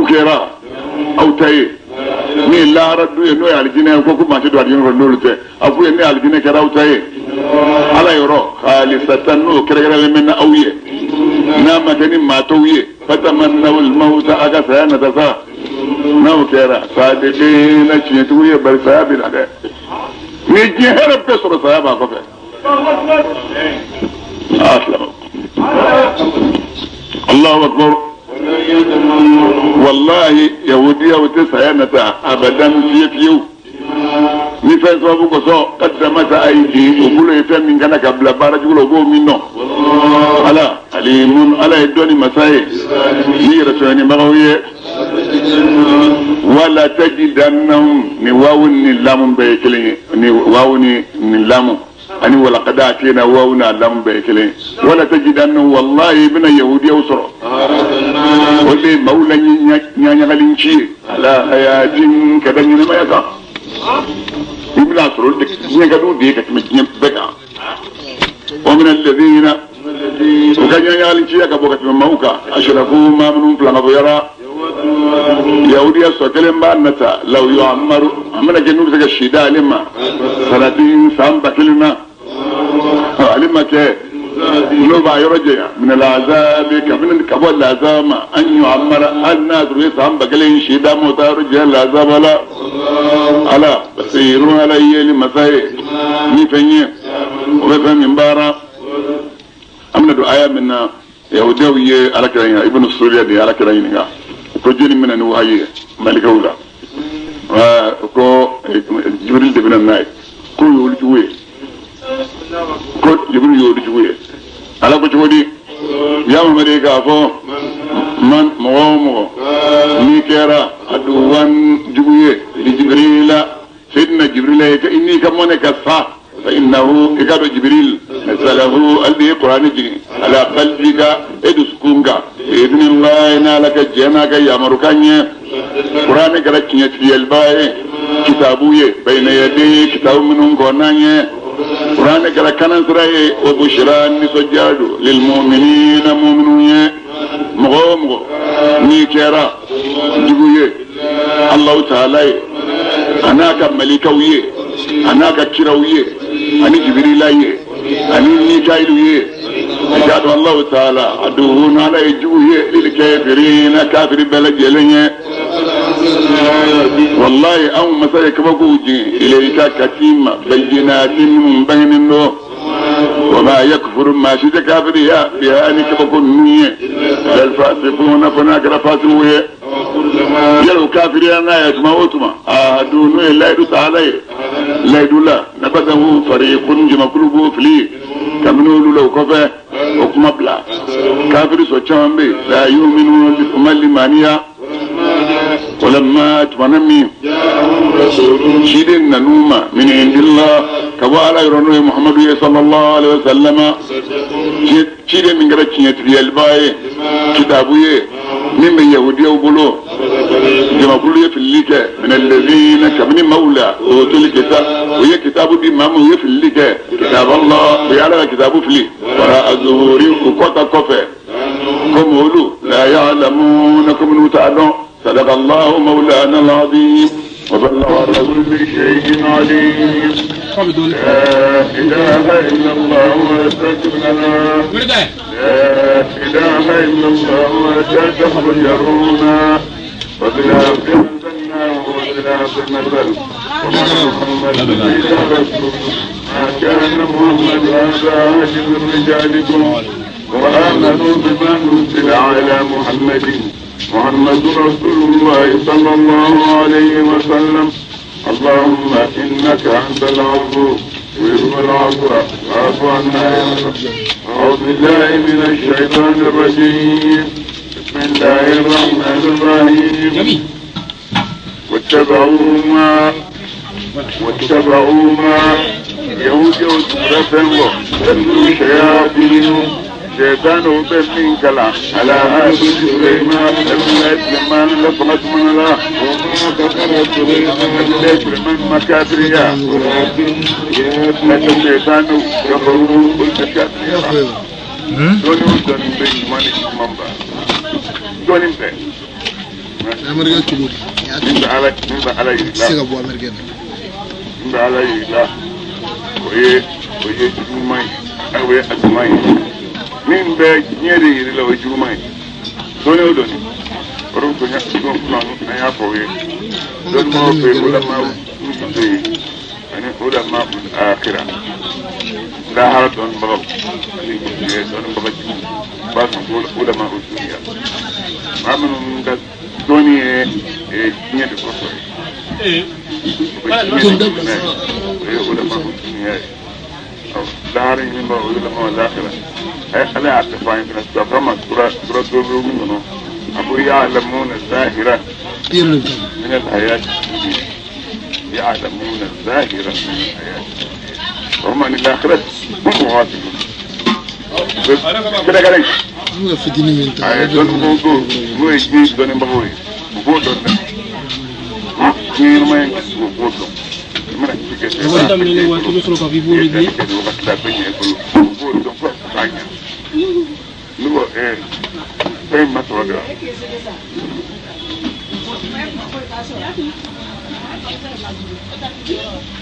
kera au tayi ni lara du no ya aljina ko kuma shi do aljina no lute afu ni aljina kera au tayi ala yoro khalisatan no kera men awiye na magani matawiye fatamanna al maut aga sayana tasa naw kera sadede na ci tuye bar sayabi da ni jehara pesoro sayaba ko fe aslam الله أكبر والله يهودية وتسعينة أبدا فيو نفاس وابوك سو قدمت أيدي وقولوا يفهم من كان قبل بارج يقولوا منه على عليم على يدوني مساي نيرة مغوية ولا تجدنهم نواوني لامن بيكلي نواوني لامن أني ولا قد أتينا وونا لم بيكلين ولا تجد أنه والله ابن يهودي أوسر ولي مولى نيانيا غلينشي على حياة كدني ما يقع ابن أسر نيكادو ديك تمجنب بكا ومن الذين وكان نيانيا غلينشي يكبوكت من موكا أشرفوا ما منهم فلما بيرا يهودي السوكلين بانتا لو يعمر أمنا جنوب سكا الشداء لما سنتين سامبا كلمة علمة كي نوبا يرجع من العذاب كمن كبول العذاب أن يعمر الناس سامبا كلين شداء موتا رجع العذاب لا على بصيرون علي لمسائي نفني وفهم مبارا أمنا دعايا من يهودي على كرين ابن السوريا دي على كرين كجري من النوعية ملك أولا ko jibril de bina nay ko yoli ci wé ko jibril yoli ci wé ala ko ci wodi yama mari ka fo man mo ni kera adu wan jibuye di jibrila sayyidina jibril ka inni kam moneka fa fa innahu ikado jibril nasalahu albi qur'ani ji ala qalbika eduskunga idnillahi nalaka janaka yamarukanye قرآن كرتشني تيالباي كتابويه بين يدي كتاب منهم قرنانيه قرآن كركنا سراي وبشرى نسجاد للمؤمنين مؤمنويه مغو نيكرا جبويه الله تعالى أنا كملكويه أنا ككرويه أنا جبريلايه أنا ميكائيلويه أشهد الله تعالى عدوه على جويه للكافرين كافر بلد يليه والله أو مسألة كبوجي إليك كتيم بينات من بين النور وما يكفر ما شد كافر بها أن كبكنية الفاسقون فناكر فاسقوه يلو كافرين لا يسمعوتما دونه لا يدوس عليه لا يدولا نبذه فريق جمع قلوبه فليه كمنولو لو كفه وكما بلا كافر سوچان بي لا يؤمنون بكم اللمانية ولما اتمنمي شيدن نوما من عند الله كوالا يرونه محمد صلى الله عليه وسلم شيدن من غرچنيت ريالباي كتابويه من يهودي وبلو جما كل في الليك من الذين كمن مولى وتل كتاب وهي كتاب دي مامو في الليك كتاب الله بيعلى كتابه في وراء ظهوري وقطع كفه كم هلو لا يعلمون كم نتعلم صدق الله مولانا العظيم وبلغ كل شيء عليم لا إله إلا الله وأستغفرنا لا إله إلا الله وأستغفرنا وبلا أنزلنا وبلا مثل ومحمد إلا رسول ما كان محمد هذا أحد من رجالكم وآمنوا بما نزل على محمد رسول الله صلى الله عليه وسلم اللهم إنك أنت العفو ويرم العفو فاعف عنا يا رب أعوذ بالله من الشيطان الرجيم بسم الله الرحمن الرحيم واتبعوا ما يهود وتمرة وتتلو شياطين شيطان وبين كلام على هذا سليمان سليمان لفظت من الله وما كفر سليمان مكاتريا لكن الشيطان كفروا بالمكاتريا دوني بين ماني مامبا دوني بين Amerika culudi nimba ala yila sega bo Amerika nimba ala yila oye jumai awe asmai nimba nyere yila oye jumai doni odoni orum to nya ko plan na ya fowe don mo pe ulama usude ani ulama akhira la har don baba ni don baba ba so ulama usudiya mamun da doni nyere ko so ulama usudiya داري من بقول لهم الآخرة أنا أعتقد أن استفهم سورة منه أبو يعلمون الظاهرة من الحياة يعلمون الظاهرة من الحياة وهم عن الآخرة هم غافلون كده كده مو في ديني من تعالى دون موضوع مو يجيش دون بقول بقول ما ينقص بقول Quando me ne vuoi solo che vivo lì?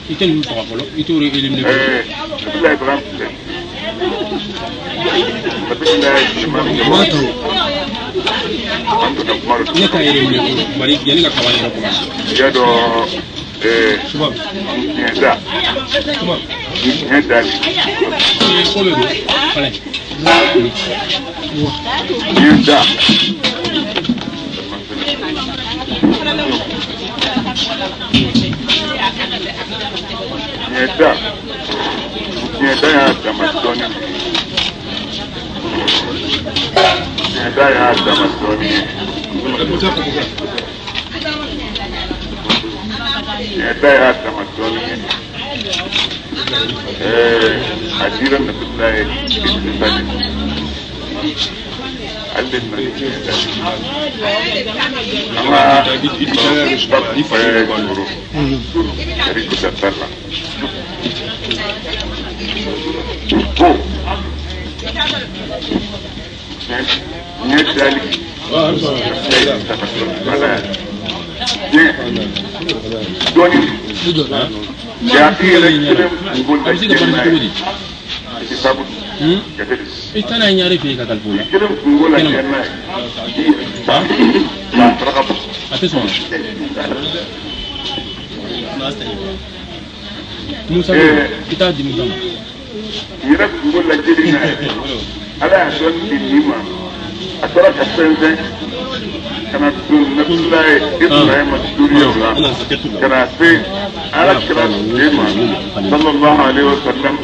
I te non popolo, I tu elimini. Ne kai elimini, bari yani ka kawani ko. Ya do subab da subab da ko be do kale da ya Damascene ya Damascene ya Damascene adiran da billahi bisani allin nan amma di da tarla ko ne dali doni ya ile ngul da kitabu itana nyare fi ka kalbula ngul da yana ba tarqab attention Musa kita di Musa yira ngul da jina ala don dinima atara ka sense kana dun nabillahi ibrahim duriya kana fi ala kira dima sallallahu alaihi wasallam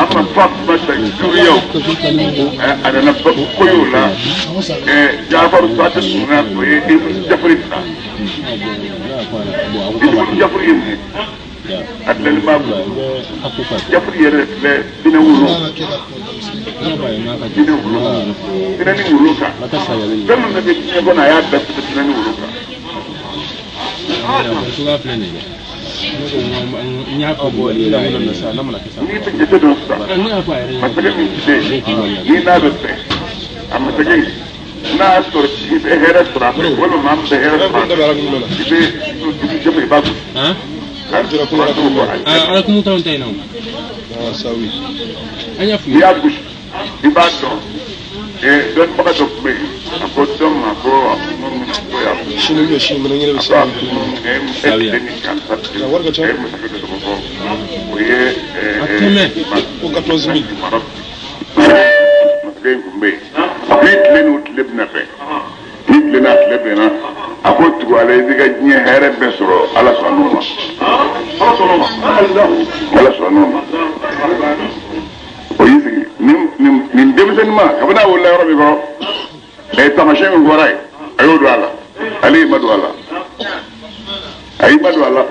amma fatma ta duriya ana nabba koyola jafar sata suna ko jafrita jafrin adal babu jafri le dinawuro ina ni wuruka zaman da ke gona ya da ina ni wuruka suga plane nya ko boli la mun na sa lamana kisa ni bin da don sa ni afa yare masaka min ni na da sai amma take na astor ci be hera sura wala mam be hera sura be jami ba ku ha ala kumu tan tay naw sawi anya fu ya gush ibado don baka to me ko don ma ko mun ko ya shinu yo shi mun ngire sa ya warga cha ko ye ko 14000 masgay kumbe bit lenut lebna fe bit lenat lebna akot wala diga nye here besro ala sonoma ala sonoma oyisi nim demsen ma kabana wallahi rabbi ko tamashen goray ayodu ala ali madu ala ay madu ala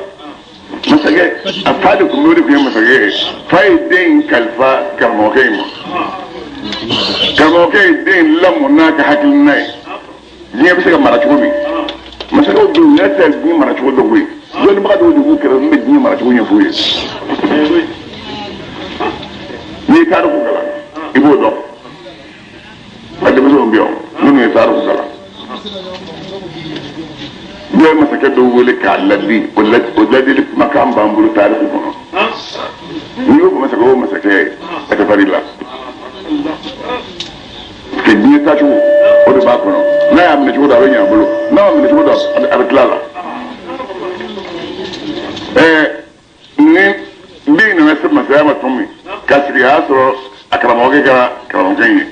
masage afade ko modi ko masage fay den kalfa kamokayma den lamuna ka hakilnay ni bi se mara chubi masage do nata ni mara chubi do wi don ba do du kera mbe ni mara chubi ni fuye ni taru ko kala ibo do ade bi so mbiyo ni taru ko kala ye masakɛ dɔw wele k'a ladi o ladili kumakan b'an bolo taariku kɔnɔ n'i y'o masakɛ o masakɛ ye a tɛ fari la que diɲɛ taacogo o de b'a kɔnɔ n'a y'a minɛ cogo dɔ a bɛ ɲɛ a bolo n'a y'a minɛ cogo dɔ a bɛ tila la ni min nana se masaya ma tuma min k'a sigi a y'a sɔrɔ a karamɔgɔkɛ kɛra karamɔgɔkɛ in ye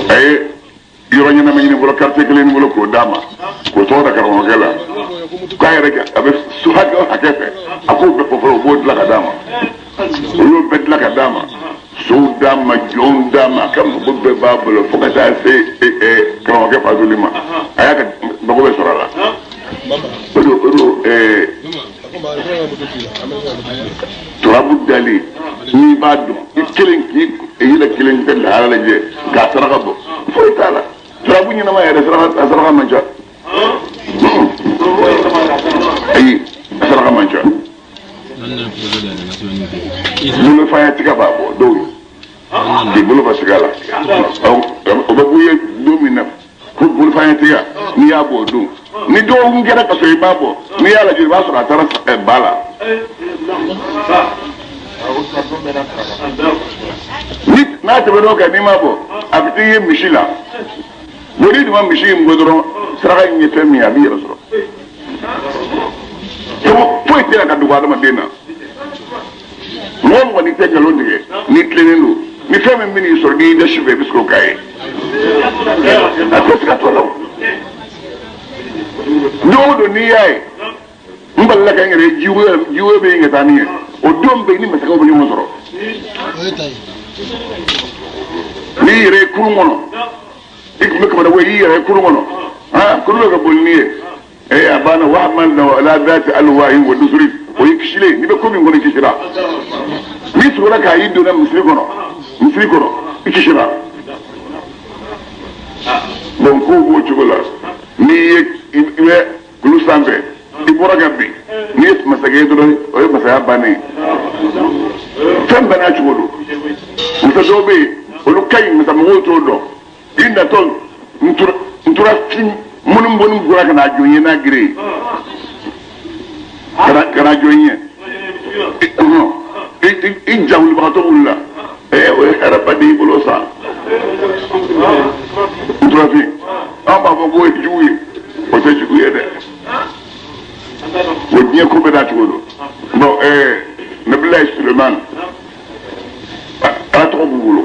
a ye yɔrɔ ɲɛnama ɲini bolo quartier kelen nin bolo k'o d'a ma k'o tɔgɔ da karamɔgɔkɛ la k'a yɛrɛ kɛ a bɛ su hakɛ fɛ a k'o bɛɛ fɔ fɔlɔ o b'o dilan ka d'a ma o y'o bɛɛ dilan ka d'a ma sow d'a ma jɔnw d'a ma a ka mago bɛɛ b'a bolo fo ka taa se karamɔgɔkɛ fatuli ma a y'a ka mago bɛɛ sɔrɔ a la o don turabu dali n'i b'a dɔn i kelen k'i yɛlɛ kelen ka lahara lajɛ k'a saraka bɔ foyi t'a la turabu ɲɛnama yɛrɛ a saraka man ca ayi a saraka man ca bolofaya tiga b'a bɔ dɔw ye k'i bolo fa sigi a la o bɛ bɔ ye don min na ko bolofaya tiga n'i y'a bɔ o don ni dɔgɔkun kɛra ka sɔrɔ i b'a bɔ n'i y'a lajɛ i b'a sɔrɔ a taara ba la n'a tɛmɛn'o kan n'i m'a bɔ a bɛ t'i ye misi la bon n'i dun ma misi in bɔ dɔrɔn saraka in ye fɛn min ye a b'i yɛrɛ sɔrɔ foyi tɛ ka dogo adamaden na mɔgɔ mɔgɔ n'i tɛ nkalon tigɛ n'i tilennen don ni fɛn min bɛ n'i sɔrɔ n'i y'i da su fɛ i bɛ se k'o k'a ye a tɛ se ka to la don o don n'i y'a ye n balila ka n yɛrɛ jiwo bɛ yen ka taa ni ye o don bɛ yen ni masakɛw bɛ ɲɔgɔn sɔrɔ n'i yɛrɛ ye kurun kɔnɔ i tun bɛ kamana ko y'i yɛrɛ ye kurun kɔnɔ kurun bɛ ka boli n'i ye a banna wa hamana ala dati alwahi wa dusuri o y'i kisilen n'i bɛ ko min kɔnɔ i kisira n'i tugura k'a y'i donna misiri kɔnɔ i kisira donc ko b'o cogo la n'i ye i bɛ kulu sanfɛ i bɔra ka bin n'i ye masakɛ ye dɔrɔn o ye masaya bannen fɛn bɛɛ n'a cogo don muso dɔw bɛ yen olu ka ɲi masamɔgɔw t'o dɔn i natɔ n tora fin minnu bɔra ka n'a jɔ n ye n'a gere ye ka n'a jɔ n ye i ja wilibagatɔ wulila o ye hɛrɛ baden i bolo sa n tora fin an b'a fɔ k'o ye jugu ye o tɛ jugu ye dɛ o diɲɛ ko bɛɛ n'a cogo don bon Nabilayi Sulemani ala tɔgɔ b'u bolo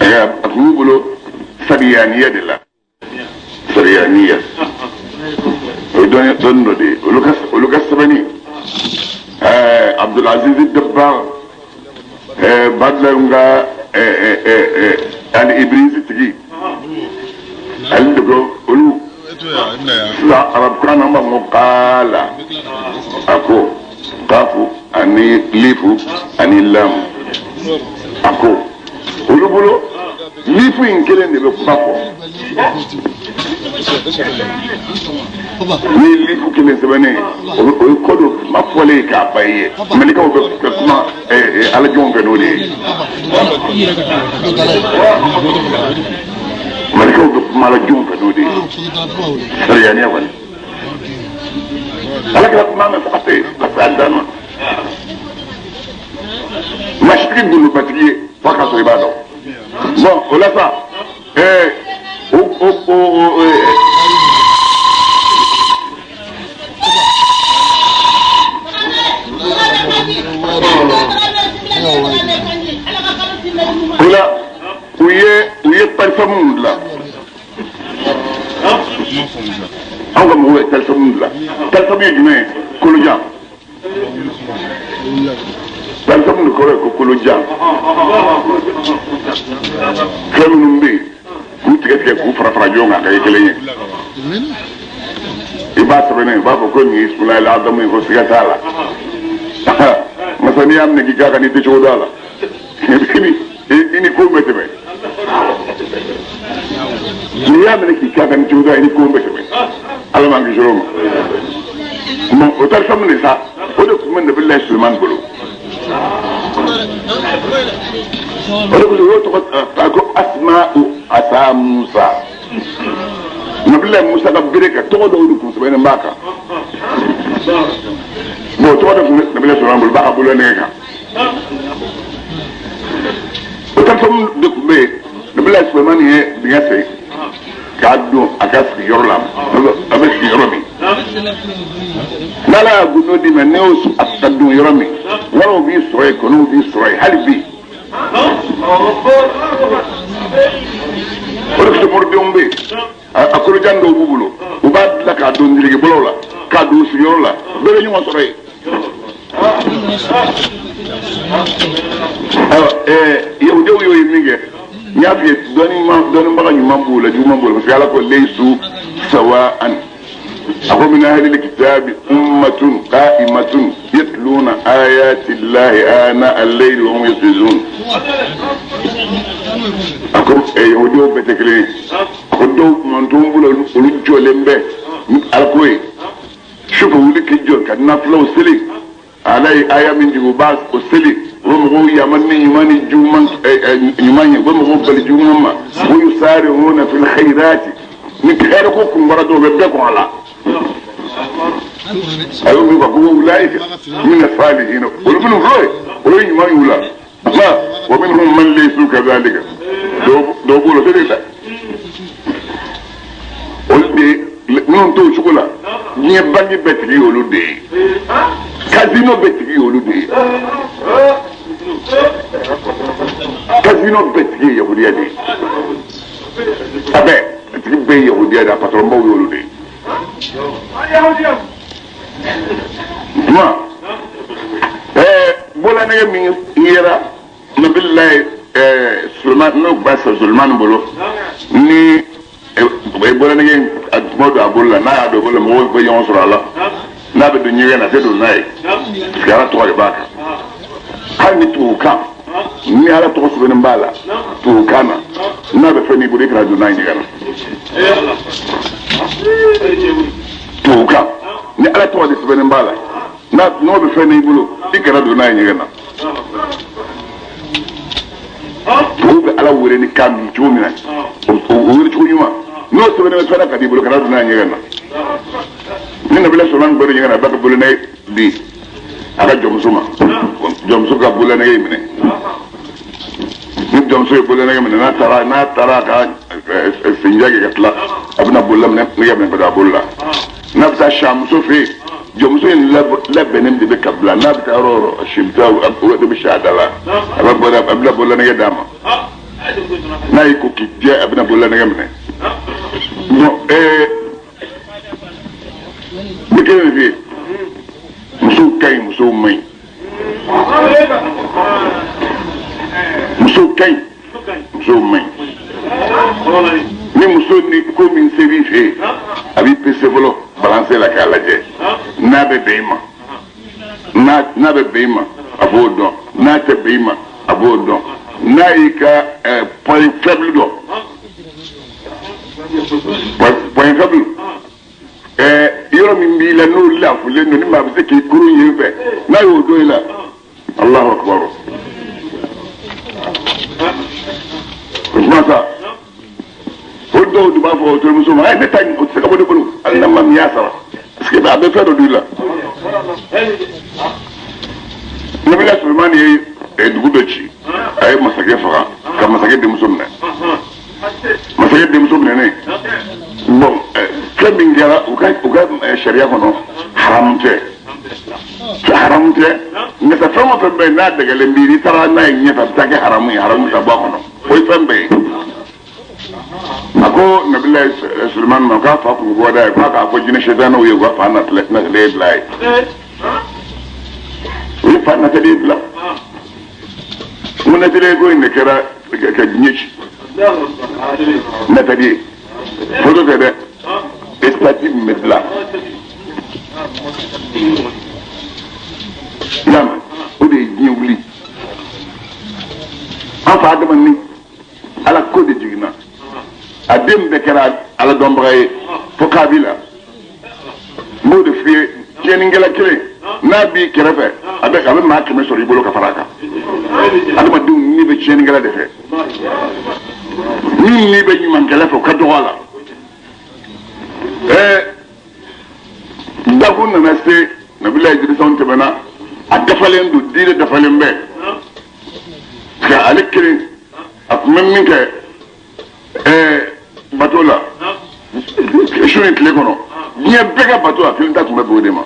a tun b'u bolo sariyaniya de la sariyaniya o ye dɔnni dɔ de ye olu ka sɛbɛnni Abdulaziz Dabba Badlaw ka ani Ibrahima tigi ale de ko olu sisan arabukan na an b'a fɔ ko kaala a ko kaafu ani liifu ani lamu a ko olu bolo liifu in kelen de bɛ kuma fɔ ni liifu kelen sɛbɛnnen o ye ko dɔ kuma fɔlen k'a ba ye mɛlikaw bɛ kuma alajɔnw fɛ n'o de ye mɛlikaw bɛ kuma alajɔnw fɛ n'o de ye sariyaniya kɔni ala kɛra kuma mɛn fo ka se a dan na masitigi golobatigi ye fo ka sɔrɔ i b'a dɔn bon o la sa o la u ye parifamu dilan anw ka mɔgɔw ye talifamu dilan talifamu ye jumɛn ye kolojan talifamu de kɔrɔ ye ko kolojan fɛn minnu bɛ yen k'u tigɛ k'u fara ɲɔgɔn kan ka kɛ kelen ye i b'a sɛbɛnnen i b'a fɔ ko nin ye Ismaila Adamu ye ko siga t'a la masa n'i y'a minɛ k'i k'a kan n'i tɛ cogo dɔn a la i ni ko bɛ tɛmɛ n'i y'a minɛ k'i k'a kan ni cogo dɔn i ni ko bɛ tɛmɛ ala m'an kisi o ma bon o talifamu de sa o de tun bɛ Nabilayi Sulemani bolo o de kosɔn o y'o tɔgɔ ta ko Asma'u Asa Musa nabila musa ka bere ka tɔgɔ dɔw de kun sɛbɛnnen b'a kan bon tɔgɔ dɔ kun nabila sɔrɔ bolo b'a ka bolo nɛgɛ kan o telephone de kun bɛ yen nabila sɔrɔ ye dingɛ sen k'a don a ka sigiyɔrɔ la a bɛ sigi yɔrɔ min n'ala y'a gundo d'i ma ne y'o ka don yɔrɔ min waraw b'i sɔrɔ yen kɔnɔw b'i sɔrɔ yen hali bi o de kosɔn moridenw bɛ yen a kolojan dɔw b'u bolo u b'a dilan k'a don ndirigibɔlaw la k'a don sigiyɔrɔ la bɛɛ bɛ ɲɔgɔn sɔrɔ yen yahudiw y'o ye min kɛ n y'a f'i ye dɔnnibaga ɲuman b'o la juguman b'o la parce que ala ko leisu sawa'an a ko min ahli alkitabi ummatun qa'imatun yatluna ayati llahi ana al-layli wa hum yasjudun a ko yahudiw bɛɛ tɛ kelen ye a ko dɔw mantonw b'u la olu jɔlen bɛ ala ko ye sufɛ wuli k'i jɔ ka nafilaw seli ala ye aya min jigin u b'a o seli u bɛ mɔgɔw yaman ni ɲuman ni juguman ɲuman ye u bɛ mɔgɔw bali juguman ma wa yusari'una fil khayrati ni hɛrɛ ko kun bɔra dɔw bɛ bɛɛ kɔn a la a y'o min fɔ ko ulaika mina salihin olu minnu filɛ olu ye ɲuman y'u la wa minhum man laysu kadhalika dɔw b'o la o de la olu de minnu t'o cogo la diɲɛ bange bɛɛ tigi olu de ye casino bɛɛ tigi olu de ye casino bɛɛ tigi ye yahudiya de ye a bɛɛ a tigi bɛɛ ye yahudiya de ye a patron baw y'olu de ye tuma bɔlanɛgɛ min yera nabilayi Suleman n'o ba sɔrɔ Suleman bolo ni bɔlanɛgɛ a tuma don a bolo la n'a y'a don a bolo la mɔgɔw bɛ ɲɔgɔn sɔrɔ a la n'a bɛ don ɲɛgɛn na a tɛ don n'a ye parce que ala tɔgɔ de b'a kan hali ni tubabukan ni ala tɔgɔ sɛbɛnnen b'a la tubabukan na n'a bɛ fɛn n'i bolo i kana don n'a ye ɲɛgɛn na tubabukan ni ala tɔgɔ de sɛbɛnnen b'a la n'o bɛ fɛn n'i bolo i kana don n'a ye ɲɛgɛn na tubabu bɛ ala wele ni kan min cogo min na o wele cogo ɲuman n'o sɛbɛnnen bɛ fɛn na ka d'i bolo kana don n'a ye ɲɛgɛn na ni nabila sɔrɔ bɛɛ ɲɛgɛn na a b'a ka bolonɛgɛ di a ka jɔnmuso ma jɔnmuso ka bolonɛgɛ minɛ ni jɔnmuso ye bolonɛgɛ minɛ n'a taara a ka senja kɛ ka tila a bɛna bolola minɛ nɛgɛ minɛ ka don a bolo la n'a bɛ taa siamuso fɛ yen jɔnmuso in labɛnnen de bɛ ka bila n'a bɛ taa yɔrɔ o yɔrɔ si bɛ taa o de bɛ si a da la a bɛna bolonɛgɛ d'a ma n'a y'i ko k'i jɛ a bɛna bolonɛgɛ minɛ bon ne kelen de fɛ yen musow ka ɲi musow man ɲi musow ka ɲi musow man ɲi ni muso ni ko min se b'i fɛ yen a b'i pese fɔlɔ balanse la k'a lajɛ n'a bɛ bɛn i ma n'a bɛ bɛn i ma a b'o dɔn n'a tɛ bɛn i ma a b'o dɔn n'a y'i ka point faible dɔn point faible yɔrɔ min b'i la n'o lafulen don ni maa bɛ se k'i kurun yen fɛ n'a y'o don i la Allahu akbar o tuma sa o dɔw de b'a fɔ o terimuso ma ne ta o tɛ se ka bɔ ne bolo hali na ma min y'a sara parce que a bɛ fɛn dɔ don i la nabila Suleman ye dugu dɔ ci a ye masakɛ faga ka masakɛ denmuso minɛ masakɛ denmuso minɛnen bon fɛn min kɛra u ka sariya kɔnɔ haramu tɛ haramu tɛ nka fɛn o fɛn bɛ yen n'a dɛgɛlen b'i n'i taara n'a ye ɲɛfɛ a bɛ taa kɛ haramu ye haramu ka bɔ a kɔnɔ o ye fɛn bɛɛ ye a ko nabila Suleman ma k'a fa kun bɔ da ye k'a k'a fɔ jinɛ sɛtanɛw ye u ka fa natɛlen bila ye o ye fa natɛlen bila mun natɛlen ko in de kɛra ka diɲɛ ci natɛlen ye photo tɛ dɛ estati min bɛ dilan yama o de ye diɲɛ wuli an fa adama ni ala ko de jiginna a den bɛɛ kɛra ala dɔnbaga ye fo kabila n b'o de f'i ye tiɲɛnikɛla kelen n'a b'i kɛrɛfɛ a bɛ maa 100 sɔrɔ i bolo ka fara a kan adamadenw ni bɛ tiɲɛnikɛla de fɛ ni bɛ ɲumankɛla fɛ o ka dɔgɔ a la dafu nana se nabila Idrisa tɛmɛna a dafalen don diinɛ dafalen bɛɛ ka ale kelen a tun bɛ min kɛ bateau la su ni tile kɔnɔ diɲɛ bɛɛ ka bateau a kelen ta tun bɛ bɛn o de ma.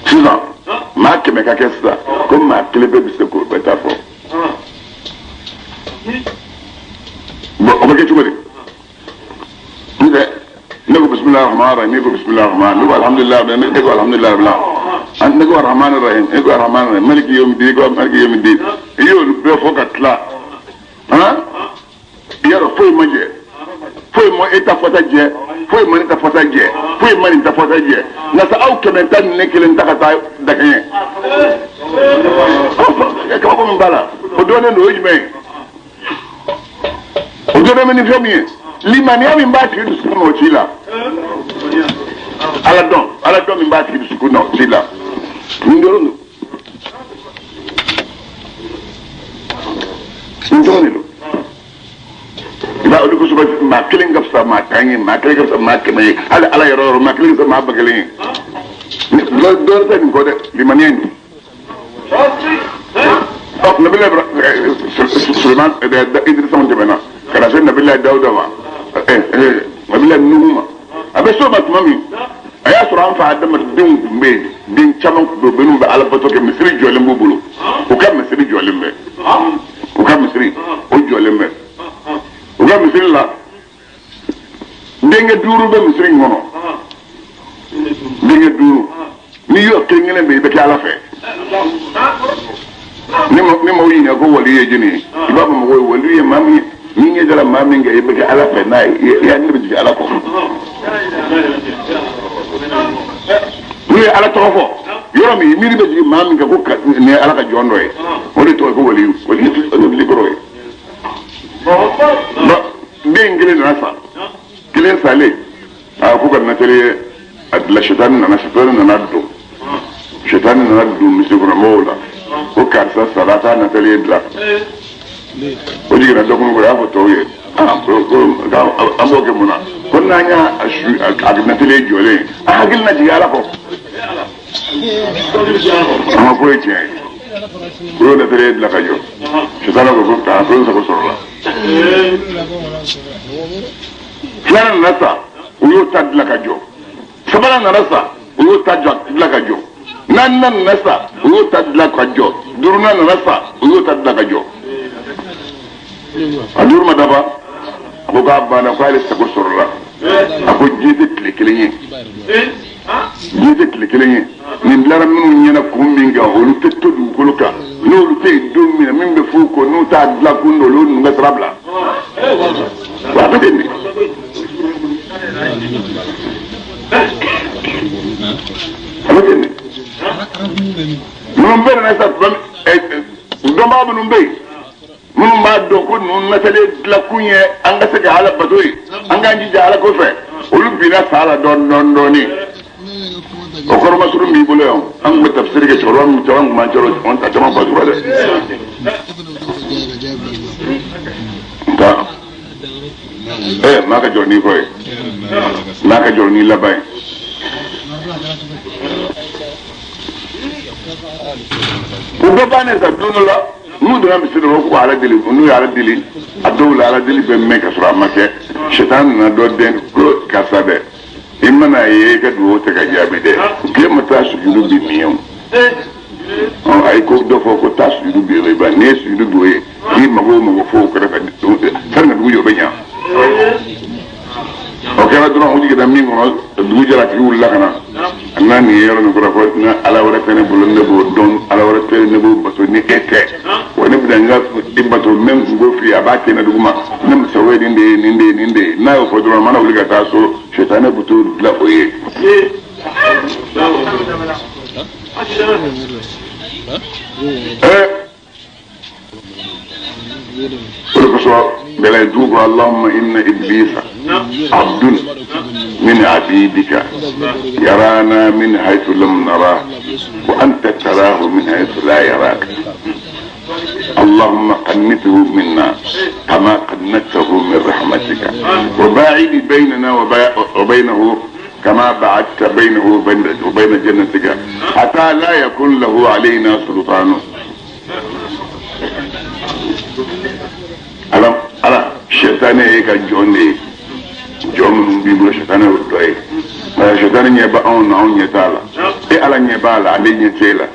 sisan maa 100 ka kɛ sisan ko maa 1 bɛɛ bɛ se k'o bɛɛ ta fɔ. bon o bɛ kɛ cogo di. ne ko bisimilahi rahmani rahim ne ko bisimilahi rahmani ne ko alhamdulilahi ne ko alhamdulilahi ne ko rahmani rahim ne ko rahmani rahim maliki yawmiddin ko maliki yawmiddin i y'olu bɛɛ fɔ ka tila i y'a dɔn foyi ma jɛ foyi ma e ta fɔta jɛ foyi ma ne ta fɔta jɛ foyi ma nin ta fɔta jɛ nka sa aw 110 ni ne kelen ta ka taa dakɛɲɛ kabako min b'a la o dɔnnen don o ye jumɛn ye o dɔnnen bɛ ni fɛn min ye limaniya min b'a tigi dusukun na o ci la ala dɔn min b'a tigi dusukun na o ci la nin dɔrɔn don nin dɔrɔn de don i b'a olu kosɔbɛ maa 1 ka fisa maa 10 ye maa 1 ka fisa maa 100 ye hali ala yɔrɔ maa 1 ka fisa maa 1000 ye dɔwɛrɛ tɛ nin kɔ dɛ limaniya in nabila Suleman Idrisa tɛmɛna ka na se nabila Dawuda ma nabila Nuhu ma a bɛ s'o ma tuma min a y'a sɔrɔ an fa adamadenw tun bɛ yen den caman tun bɛ yen minnu bɛ alabato kɛ misiri jɔlen b'u bolo u ka misiri jɔlen bɛ u ka misiri o jɔlen bɛ u ka misiri la denkɛ 5 bɛ misiri in kɔnɔ denkɛ 5 n'i y'o kelen bɛ i bɛ kɛ ala fɛ. ni ma ɲininka ko wali ye jɔnni ye i b'a fɔ mɔgɔw ye wali ye maa min ni ɲɛ dara maa min kɛ i bɛ kɛ ala fɛ n'a ye i hakili bɛ jigin ala kɔ n'u ye ala tɔgɔ fɔ yɔrɔ min miiri bɛ jigin maa min kɛ ko nin ye ala ka jɔn dɔ ye o de tɔgɔ ye ko wali ye kɔrɔ ye den kelen nana sa kelen salen ko ka natɛli a bila sitani nana don misiri kɔnɔ mɔgɔw la ko karisa sara taa natɛli bila o jiginna dɔ kɔnɔ ko y'a fɔ tɔw ye an b'o kɛ mun na ko n'an y'a natɛli jɔlen a hakili na jigin ala kɔ an ma fɔ ye tiɲɛ ye o y'o natɛli bila ka jɔ sitani ko ko sago sɔrɔla filanan nana sa o y'o ta dilan ka jɔ sabanan nana sa o y'o ta dilan ka jɔ naaninan nana sa o y'o ta dilan ka jɔ duurunan nana sa o y'o ta dilan ka jɔ a duuru ma dafa a ko k'a banna k'ale sago sɔrɔla a ko diɲɛ tɛ tile kelen ye nin dilara minnu ɲɛna kun min kan olu tɛ to dugukolo kan n'olu tɛ yen don min na min bɛ f'u kɔ n'u t'a dilan kun dɔ olu ninnu ka sira bila wa a bɛ ten de. minnu bɛ nana sa dɔnbaga minnu bɛ yen minnu b'a dɔn ko ninnu natɛli dilankun ye an ka se ka ala bato ye an k'an jija ala kɔfɛ olu binna sa la dɔɔnin o kɔrɔmasuru b'i bolo yan an tun bɛ tafsiri kɛ cɛkɔrɔba min caman tun b'an cɛla an ta caman batura dɛ nka maa ka jɔrɔ n'i kɔ ye n'a ka jɔrɔ n'i laban ye u bɛɛ bannen sa don dɔ la n'u donna misiri la ko ala deli n'u ye ala deli a dɔw la ala deli bɛ mɛn ka sɔrɔ a ma kɛ sitani nana dɔ den ko karisa dɛ i mana ye i ka dugawu tɛ ka jaabi dɛ k'e ma taa sujudu bi min ye o a ye ko dɔ fɔ ko taa sujudu bi o ba n'i ye sujudu bi o ye k'i mago fo o kɛrɛfɛ sani ka dugu jɔ o bɛ ɲa o kɛra dɔrɔn o jiginna min kɔnɔ dugu jɛra tigi wulila ka na a n'a nin ye yɔrɔ min kɔrɔ fɔ ni ala wɛrɛ tɛ ne bolo ne b'o dɔn ala wɛrɛ tɛ ne b'o bato ni e tɛ wa ne bɛna n ka i bato même n ko f'i ye a b'a kɛ ne dugu ma ne muso ye nin de ye nin de ye nin de ye n'a y'o fɔ dɔrɔn a mana wuli ka taa so sitani bɛ t'o dilan o ye. بلا يدوب اللهم إن إبليس عبد من عبيدك يرانا من حيث لم نراه وأنت تراه من حيث لا يراك اللهم قنته منا كما قنته من رحمتك وباعد بيننا وبينه كما بعدت بينه وبين جنتك حتى لا يكون له علينا سلطان. ala shetane e ka jonde jom bi bu shetane o doy ma shetane nye ba on na on nye tala e ala nye ba la ale nye tela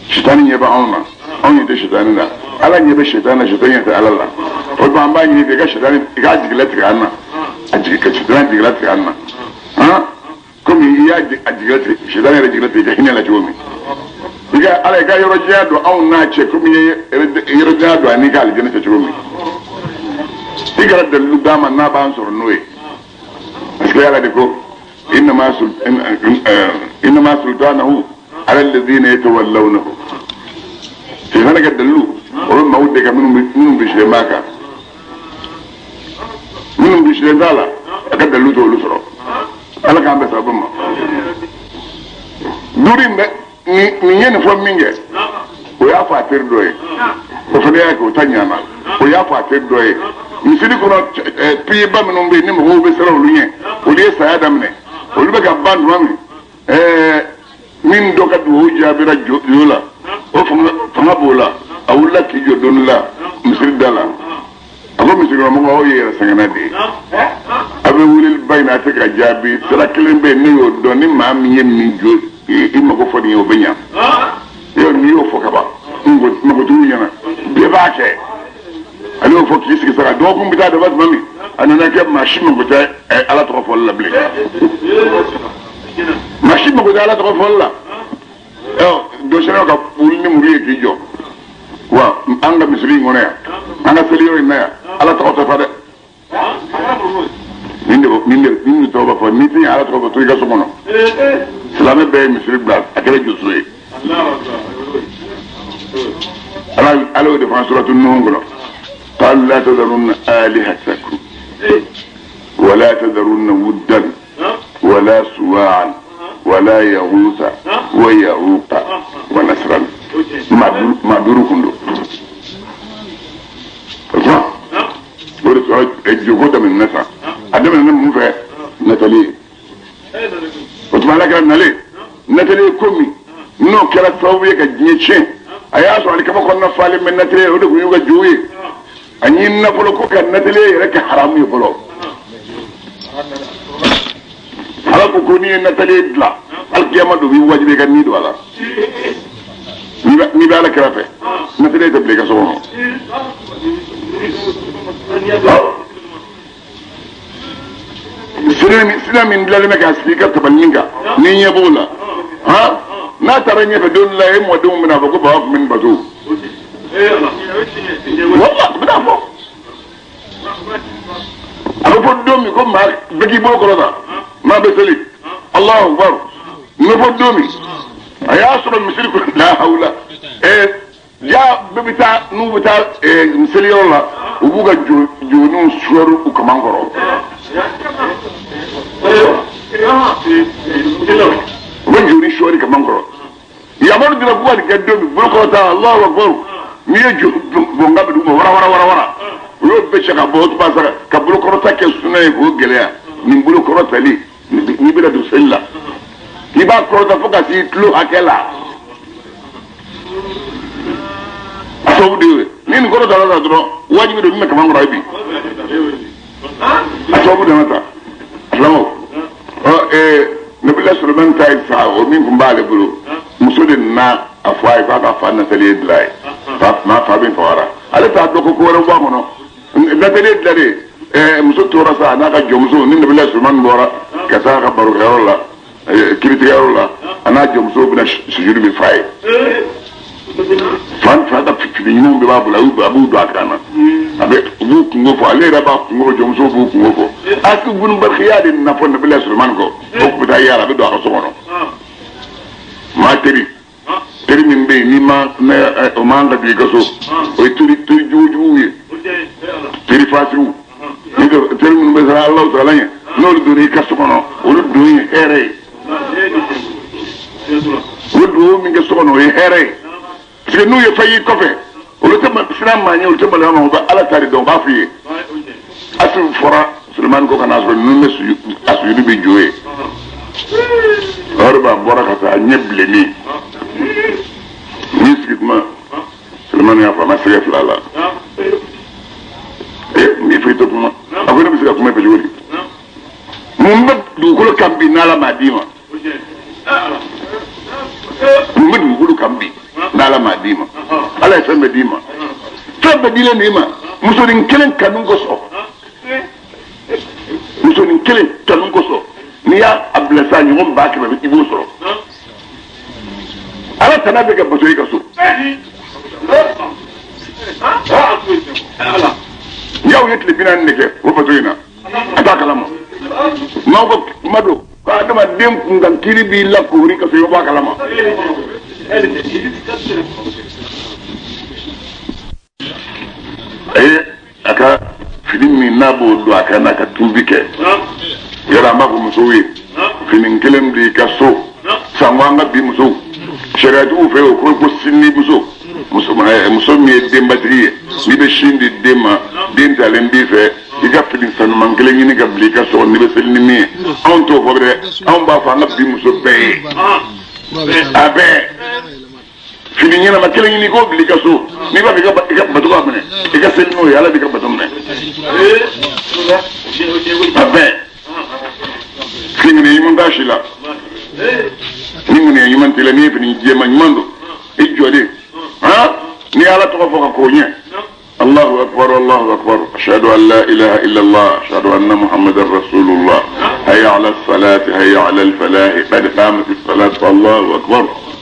shetane nye ba on na on nye de shetane da ala nye be shetane ta ala la o ba ba nye de ka shetane ga jiglet ga na ajigi ka shetane jiglet ga na ha komi ya jiglet shetane re jiglet ga hinela jomi diga ala ga yoro jado on na che komi yoro jado ani ga aljanna ta jomi diga da lugama na ba ansoro noe aske ala de ko inma sultanahu ala alladhina yatawallawnahu fi hana ga dalu o ma wudde ka minum bi shemaka minum bi shedala ka dalu to lusoro ala ka ambe sabama durimbe ni nyene fo minge o ya fa ter doye o fa ya ko tanyama o ya fa ter doye misiri kono piye ba minum be ni mo be sara lunye o le sa adam ne o le ga bandu mami min do ka du jabira jola o fanga bola awulla ki jodon la misiri dala abo misiri mo o yera sangana de abe wulil bayna ta ka jabi sara kelen be ne yo do ni ma mi yem mi jo i ma ko fodi yo benya yo ni yo fo ka ba ngo ma ko tu yana be ba ke alo fo ki sigi sara do ko mbita de bas mami anana ke machine ko ta ala to fo la ble machine ko ta ala to fo la do sene ka bul ni muri ki jo wa anga misri ngone ya anga seliyo ina ya ala to fa de ninde to ba fo ni tin ala to to ga so mono salame be misri blas akere josué ala de fansuratul nuh قال لا تذرن آلهتكم ولا تذرن ودا ولا سواعا ولا يغوث ويعوق ونسرا ما دوركم دو الجهود من نسا عندما نمو فيه نتالي وتما لك نتالي كومي نو كلا ثوبية كجنيشين ayaso ali kama konna fale men natale o de ko yuga juwi anyin na folo ko kan natale rek haram yu folo ala ko ni natale dla al qiyama do wi wajibe kan ni do ala ni ba la krafe natale de blega so sina min dalima ka speaker taballinga ni nyebola ha na taranya fa don la yimo dum mina ba ko ba min bazu walla bida fo abu domi ko ma bigi bo ko da ma be sali Allahu akbar no fo domi aya sura misriku la hawla ya bibita nu bita misli yolla ubuga jonu suru ku kamangoro wọ́n jòrí sọ́ọ́rí kà máa ń kọ̀rọ̀ ìyàbọ̀ dùnà kúwà ní kẹ́dọ́ mi bọ́lọ́kọ̀ ta Allahu Akbar mi yé jò bọ̀ǹgà mi dùgbò wara yóò bẹ ṣe ka bọ̀ ọ́ tó bá sara ka bọ́lọ́kọ̀rọ̀ ta kẹ́ suna yẹ k'o gɛlɛya nin bọ́lọ́kọ̀rọ̀ tali n'i bɛ na don seli la i b'a kɔrɔta fo ka s'i kilo hakɛ la a sababu de ye ni nin kɔrɔta la dɔrɔn wajibi don min bɛ kama kɔrɔ ye bi a sababu de ma ta silamɛw nabila Sulaiman ta yi sa o min kun b'ale bolo muso de nana a fɔ a ye k'a ka fa natali dilan ye fa bin fagara ale t'a dɔn ko wɛrɛ bɔ a kɔnɔ natali dilan de muso tora sa n'a ka jɔnmuso ni nabila Sulaiman bɔra ka taa ka barokɛyɔrɔ la kiritigɛyɔrɔ la a n'a jɔnmuso bɛna sujudi min fa ye fa ka fini ɲumanw bɛɛ b'a bolo a b'u don a kan na a bɛ u b'u kungo fɔ ale yɛrɛ b'a kungo fɔ jɔnmuso b'u kungo fɔ aki bunu barikaya de nana fɔ nabila Sulaiman kɔ o tun bɛ taa yaala a bɛ don a ka so kɔnɔ maa teri min bɛ yen n'i ma o man ka don i ka so o ye teri jugujuguw ye teri fasiw teri minnu bɛ sara Alahu Taala ɲɛ n'olu donna i ka so kɔnɔ olu don ye hɛrɛ ye olu don min kɛ so kɔnɔ o ye hɛrɛ ye parce que n'u ye fa y'i kɔfɛ bina manye o te bala ma ba ala tari don ba fi asu fora Sulaiman ko kana so nume su asu yubi bi joye orba bora ka nyeble ni sikitma Sulaiman ya fa ma sege flala mi fi to kuma akwai bi sega kuma be jori mun ba du ko kambi nala madima mun du ko kambi nala madima ala san medima tabba dile ni ma musonin kelen kanun ko so musonin kelen kanun ko so ni ya ablasa ni mon ba ke ba ibu so ala tanabe ga bato yi ka so yaw yetle binan ne ke wo bato ina ata kalama ma ko mado ko adama dem ngan kiri bi la ko ri ka so yo ba kalama aka fini nabo do aka na ka tubike yara ma ko muso wi fini kelem di ka so sangwanga bi muso sharatu fe ko sinni muso mi dembatri ni be shindi dema den talen bi fe diga fini sanu mangele ni ga blika so ni be selni mi on to fobre on ba fa ngab bi muso be abe fini nyina ma kelen ni ko blika so ni ba diga batu ba mene diga selno yala diga batu mene abe fini ni mun dashila ni man tele ni fini je man mando e jode ni ala to ko ko nye Allahu akbar ashhadu an la ilaha illa Allah ashhadu anna muhammadar rasulullah hayya ala as-salat hayya ala al-falah qad qamat as-salat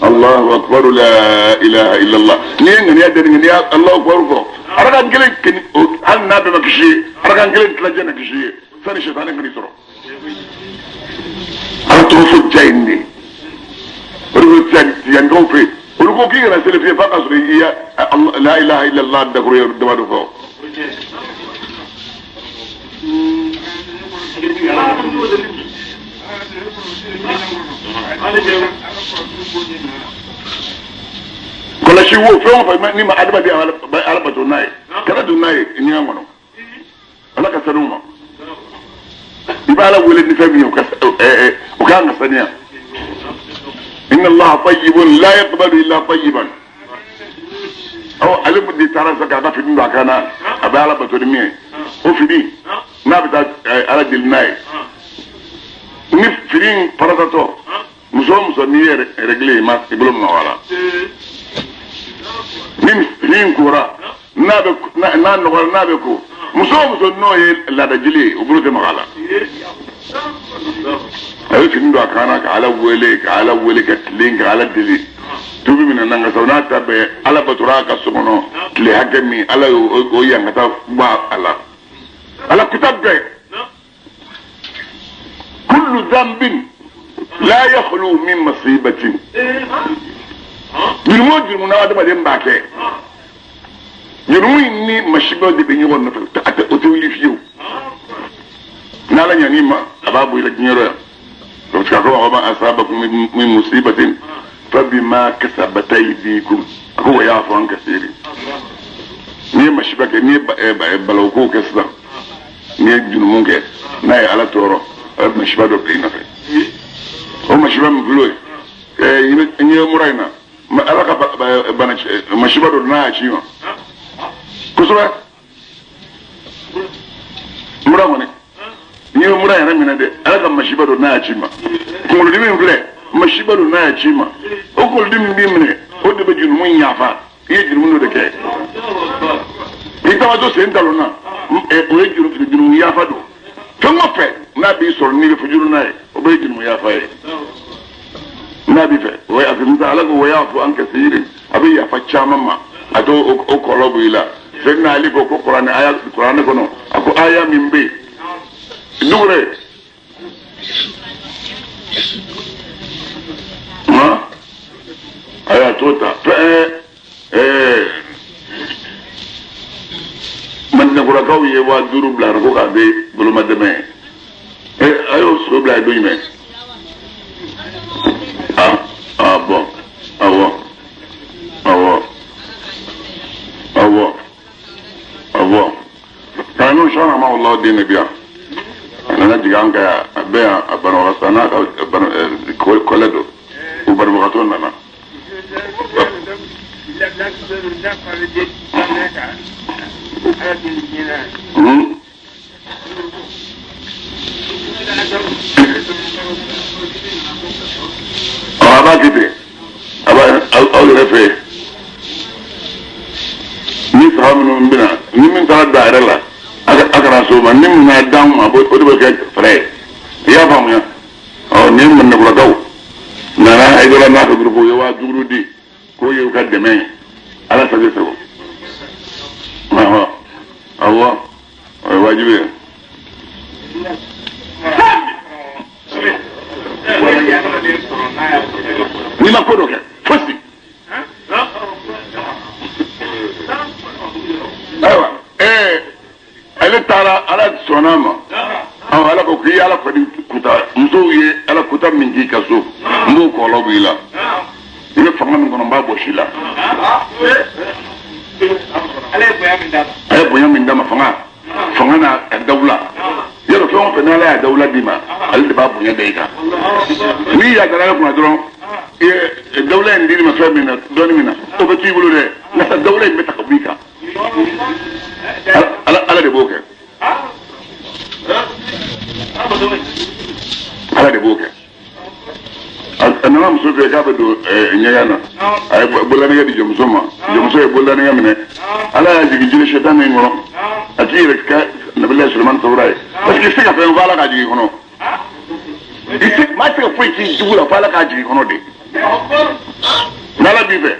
Allahu akbar la ilaha illa Allah ni adani ni Allahu akbar ko araga ngele ken an nabe makishi araga ngele tlajana kishi sani shaytan ngri soro to fo jayndi ru tan yan go fe ru ko ki na sele fi faqa suriya la ilaha illa Allah da ko yor da do fo kola shi wo fe fa ni ma adaba bi ala bato nay kala du nay ni ngono ala ka sanuma ibala wala ni fami o kan saniya inna Allah tayyibun la yaqbalu illa tayyiban aw alim di tarasa ka fi ndu kana abala bato ni o fidi na bita ala dil nay ni firin paratato muso ni regle ma iblom na wala ni kura na no wala na be ko muso no ye la da jili ubulu de magala ay fi ndo akana ka ala wele ka tlin ka ala dili tubi mina nanga sauna tabe ala batura ka sono tle hakemi ala o yanga ta ba ala kutabbe kullu dhanbin la yakhlu min masibatin yirmo na wada badem bake yirmo ni mashiba de benyi wonna ta ata otoli fiu nala nyani ma ababu ila nyero to ka ko ma asabakum min musibatin fa bima kasabat aydikum ko ya fa an kasiri ni mashiba ke ni balaw ko kasda ni yirmo ke na ya ala toro mashiba do ina fe o mashiba mbulo ni muraina ma alaka bana mashiba do na chiwa kusura mura mone ni mura yana mina de alaka mashiba do na chima kungulu dimi mfle mashiba do na chima o kul dimi bimne o de bejun mun yafa ye jun mun do ke itawa do sentalo na o ye jun mun yafa do kama pe na bi so ni fujuru na o be jun mun yafa ye nabi fe o ya fi mutala ko ya fu an kasiri abi ya facca mamma ato o kolobu ila senna ali ko qur'an ko no ako aya min be dure ma aya tota man na kura kaw ye wa duru bla ko ka be bulu madame ayo so bla do yime bon. abo kanu shana ma Allah din biya ana diga an ga abaya abana wasana ka koledo ubar mugaton nana aba kiti aba au refe ni sahabu mbina ni min tara daire la akara so ma ni mun na dan ma bo o de ke fere ya famu ya o ni mun na daw na na ay dola na ko grupo yo wa jugru di ko yo ka deme ala sabe sabo ma Allah wajibi ni ma ko do ke fosi aywa ale taara ala sɔnna ma ala ko k'i ala kɔni kuta musow ye ala kuta min k'i ka so n b'o kɔlɔ b'i la i bɛ fanga min kɔnɔ n b'a gosi la a ye bonya min d'a ma fanga n'a dawula yɔrɔ fɛn o fɛn n'ala y'a dawula d'i ma ale de b'a bonya da i kan n'i yaadara ale kunna dɔrɔn dawula in d'i ma fɛn min na dɔɔni min na o bɛ to i bolo dɛ nka dawula in bɛ ta ka bɔ i kan ala de b'o kɛ ala de b'o kɛ a nana muso fɛ k'a bɛ don ɲɛgɛn na a ye bololanɛgɛ di jɔnmuso ma jɔnmuso ye bololanɛgɛ minɛ ala y'a jigin jiri sɛtan min kɔnɔ a t'i yɛrɛ kɛ nabila sulemani sawura ye parce que i se ka fɛn fɔ ala k'a jigin kɔnɔ maa tɛ ka foyi k'i jugu la fo ala k'a jigin kɔnɔ de n'ala b'i fɛ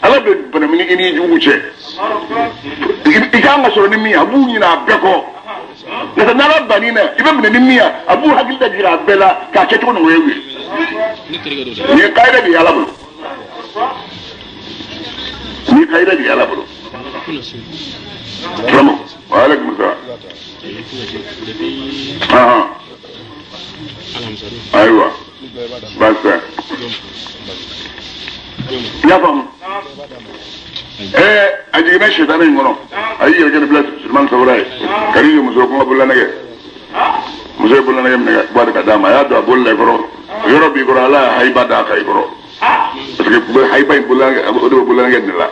ala bɛ banaminɛ i n'i jugu cɛ i k'an ka sɔrɔ ni min ye a b'u ɲinɛ a bɛɛ kɔ n'o n'ala banni na i bɛ minɛ ni min ye a b'u hakili da jigin a bɛɛ la k'a kɛ cogo nɔgɔya u ye nin ye kaida de ye ala bolo nin ye kaida de ye ala bolo salamu aleykum salaam ayiwa basta ya faamu a jiginna sitana in kɔnɔ a y'i yɛrɛ kɛ ni bila sulemani sawura ye ka n'i ye muso kuma bololanɛgɛ muso ye bololanɛgɛ minɛ ka bɔ ka d'a ma a y'a don a bolo la i kɔrɔ yɔrɔ b'i kɔrɔ ala y'a hayiba d'a kan i kɔrɔ parce que hayiba in bololanɛgɛ o de bɛ bololanɛgɛ de la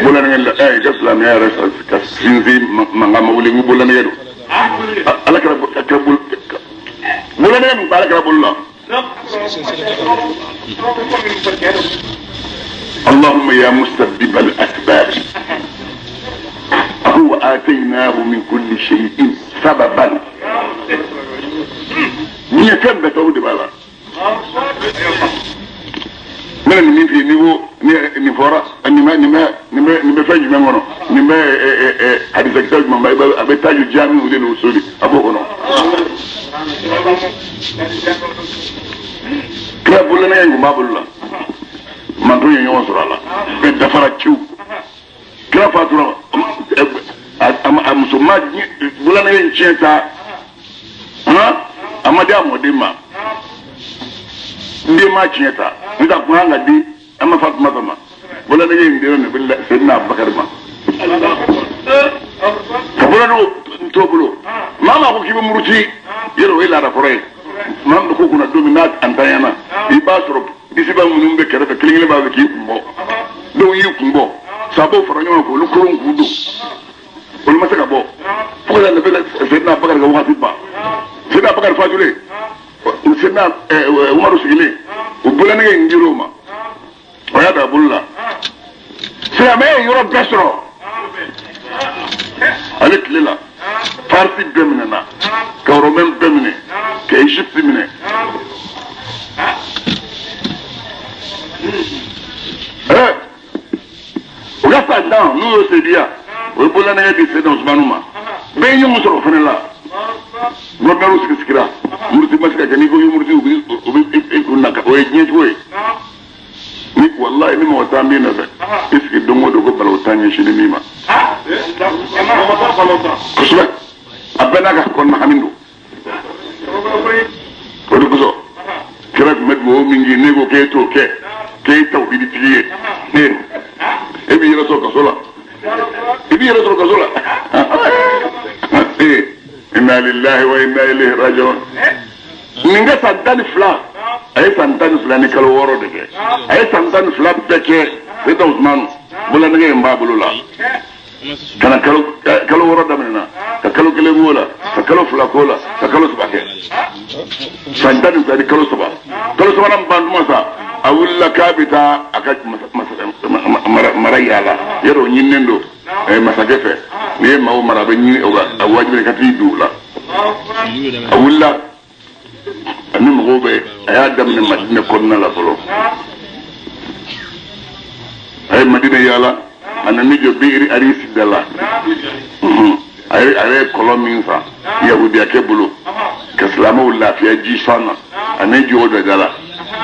bololanɛgɛ la i ka silamɛya yɛrɛ ka sinsin mankan ma wuli n ko bololanɛgɛ don ala kɛra bololanɛgɛ min bɛ ala kɛra bolo la اللهم يا مسبب الأسباب هو آتيناه من كل شيء سببا مية كم بتعود بالا من اللي في نيفو نفورا نما فاج مانو نما حديث كتاب ما بتاج الجامع ودين وصولي ابو هنا كلا بولنا ينغو ما بولا man to yen sɔrɔ a la bɛɛ dafara ciw kira fatura a muso ma bololanɛgɛ in tiɲɛ ta a ma di a mɔden ma n den ma tiɲɛ ta n ka kun ka di an ma fatuma ma bololanɛgɛ in dira ne bɛ Seydina Abubakar ma ka bololanɛgɛ t'o bolo maa ma ko k'i bɛ muruti yɛrɛ o ye laada kɔrɔ ye maa min ko kunna don min n'a tantanyana i b'a sɔrɔ disiba minnu bɛ kɛrɛfɛ kelen kelen b'a fɛ k'i kun bɔ dɔw y'i kun bɔ sababu fara ɲɔgɔn kan olu kolon k'u don olu ma se ka bɔ fo ka na Seydina Abubakar ka waati ban Seydina Abubakar fatulen Seydina Umaru sigilen o bololanɛgɛ in dir'o ma o y'a da a bolo la silamɛya ye yɔrɔ bɛɛ sɔrɔ ale tile la Farisi bɛɛ minɛna ka Romain bɛɛ minɛ ka Égypte minɛ o ka sa dan n'u y'o sediya o ye bololanɛgɛ di Seydina Usmanu ma bɛɛ ye ɲɔgɔn sɔrɔ o fana la gɔvɛrnɛriw sigira muruti ma se ka kɛ n'i ko ye muruti o bɛ kun na o ye diɲɛ cogo ye ni walayi ni mɔgɔ t'an b'i nɔfɛ i sigi don o don ko bala o t'an ɲɛsin min ma kosɛbɛ a bɛɛ n'a ka kɔnɔna hami don o de kosɔn kira tun bɛ dugawu min k'i ne ko k'e t'o kɛ k'e tawhidi tigi ye e b'i yɛrɛ sɔrɔ kaso la ibi yɛrɛ sɔrɔ kaso la inna lillahi wa inna ilaihi raji'un nin ka san 12 a ye san 12 ni kalo 6 de kɛ a ye san 12 bɛɛ kɛ Seyidina Usmanu bololanɛgɛ in b'a bolo la kana kalo 6 daminɛna ka kalo 1 k'o la ka kalo 2 k'o la ka kalo 3 kɛ san 12 ni kalo 3 kalo 3 ban tuma sa a wulila k'a bɛ taa a ka mara yaala yɔrɔ o ɲininen don masakɛ fɛ n'i ye maaw mara a bɛ ɲini a wajibi ka t'i don o la a wulila ani mɔgɔw bɛ a y'a daminɛ Madina kɔnɔna la fɔlɔ a ye Madina yaala a nana jɔ Biiri Arisi da la a ye kɔlɔn min fa yahudiyakɛ bolo ka silamɛw lafiya ji fan na a ne jɔ o da la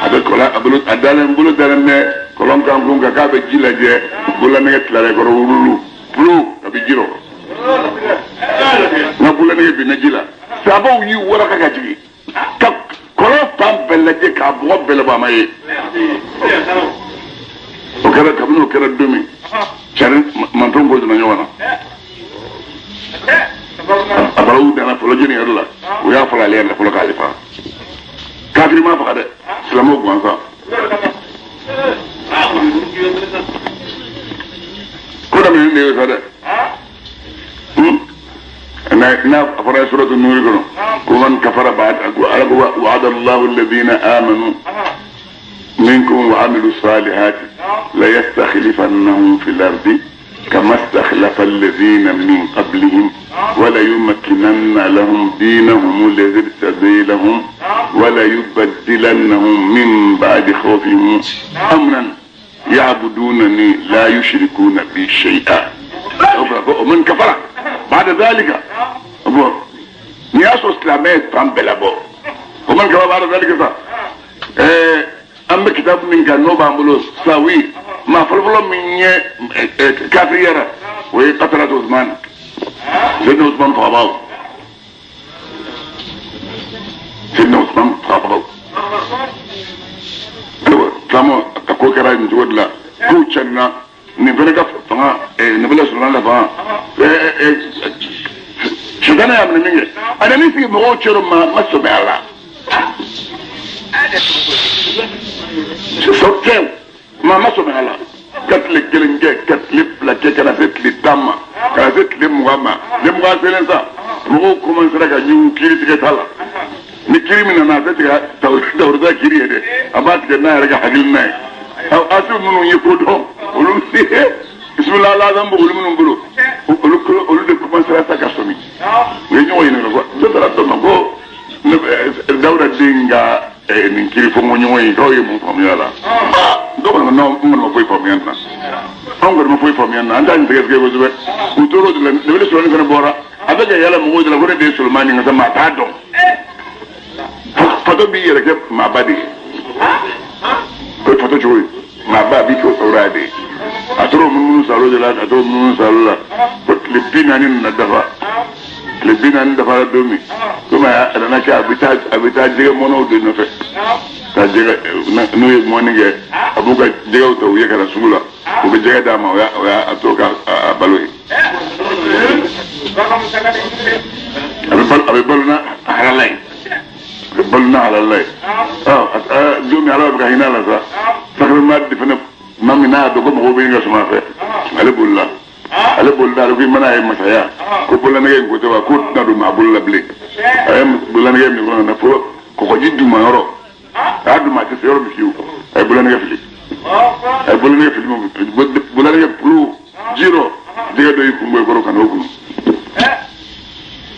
a bɛ kɔlɔn a dalen bolo dalen bɛ kɔlɔn kan kun kan k'a bɛ ji lajɛ bololanɛgɛ tilara kɔrɔ wululu pulu a bɛ ji rɔ n ka bololanɛgɛ binna ji la sabaw y'i waraka ka jigin ka kɔlɔn fan bɛɛ lajɛ k'a bɔgɔ bɛɛ labɔ a ma ye o kɛra kabini o kɛra don min cari manton ko donna ɲɔgɔn na a fɔra u danna fɔlɔ jeni yɛrɛ la u y'a fɔra ale yɛrɛ la fɔlɔ k'ale faga kafiri ma faga dɛ silamɛw gansan ko daminɛ de y'o sa dɛ n'a a fɔra suratu Nuuri kɔnɔ ko man kafara ala ko wa'ada Allahu alladhina amanu منكم وعملوا الصالحات ليستخلفنهم في الأرض كما استخلف الذين من قبلهم وليمكنن لهم دينهم الذي ارتضي لهم وليبدلنهم من بعد خوفهم أمنا يعبدونني لا يشركون بي شيئا ومن كفر بعد ذلك نياسو اسلامات فانبلابو ومن كفر بعد ذلك an bɛ kitabu min kan n'o b'an bolo sawi maa fɔlɔfɔlɔ min ye kafiri yɛrɛ o ye katalatu Usman Seyidina Usman fagabaw Seyidina Usman fagabaw silamɛ a ko kɛra nin cogo de la k'u cɛnina nin fana ka fanga nin fana sɔrɔla la fanga sitana y'a minɛ min kɛ a nana sigi mɔgɔw cɛrɔ ma sɔmɛ a la sɔkɛw maa ma sɔmɛ a la ka tile 1 kɛ ka tile 2 kɛ ka na se tile 10 ma ka na se tile 20 ma tile 20 selen sa mɔgɔw commencera ka ɲugu kiiri tigɛ t'a la ni kiiri min nana a tɛ tigɛ Dawuda kiiri ye dɛ a b'a tigɛ n'a yɛrɛ ka hakilina ye asiw minnu ye ko dɔn olu bisimilah alazan bɛ olu minnu bolo olu de commencera sa ka sɔmi u ye ɲɔgɔn ɲininka ko dɔ taara dɔ ma ko Dawuda den ka nin kiri fɔ ko ɲɔgɔn ye k'aw ye mun faamuya la dɔw kɔni n kɔni ma foyi faamuya nin na anw kɔni ma foyi faamuya nin na an t'a nin sɛgɛsɛgɛ kosɛbɛ u tora o de la Nebele Sulemani fana bɔra a bɛ ka yala mɔgɔw de la ko ne de ye Sulemani nka maa t'a dɔn fato b'i yɛrɛ kɛ maaba de ye o ye fato cogo ye maaba a b'i kɛ o sawura de ye a tora o munumunu salo de la ka taa o munumunu salo la ko tile 40 nana dafa tile 40 dafara don min komi a nana kɛ a bɛ taa jɛgɛ mɔnɔw de nɔfɛ ka jɛgɛ n'u ye mɔni kɛ a b'u ka jɛgɛw ta u ye ka na sugu la u bɛ jɛgɛ d'a ma o y'a to ka balo ye a bɛ balo na halala ye a bɛ balo na halala ye don min ala bɛ ka hinɛ a la sa sakarimaa de fana maa min n'a y'a dɔn ko mɔgɔw bɛ yen ka suma fɛ ale bolila ale bolila ale ko i mana ye masaya ko bololanɛgɛ in ko tɛ wa k'o tɛna don maa bolo la bilen a ye bololanɛgɛ min kɔnɔ na fo kɔgɔji duma yɔrɔ a y'a duma a tɛ se yɔrɔ min fiyewu a ye bololanɛgɛ fili bololanɛgɛ pulu ji rɔ jɛgɛ dɔ y'i kun bɔ i kɔrɔ ka n'o kunu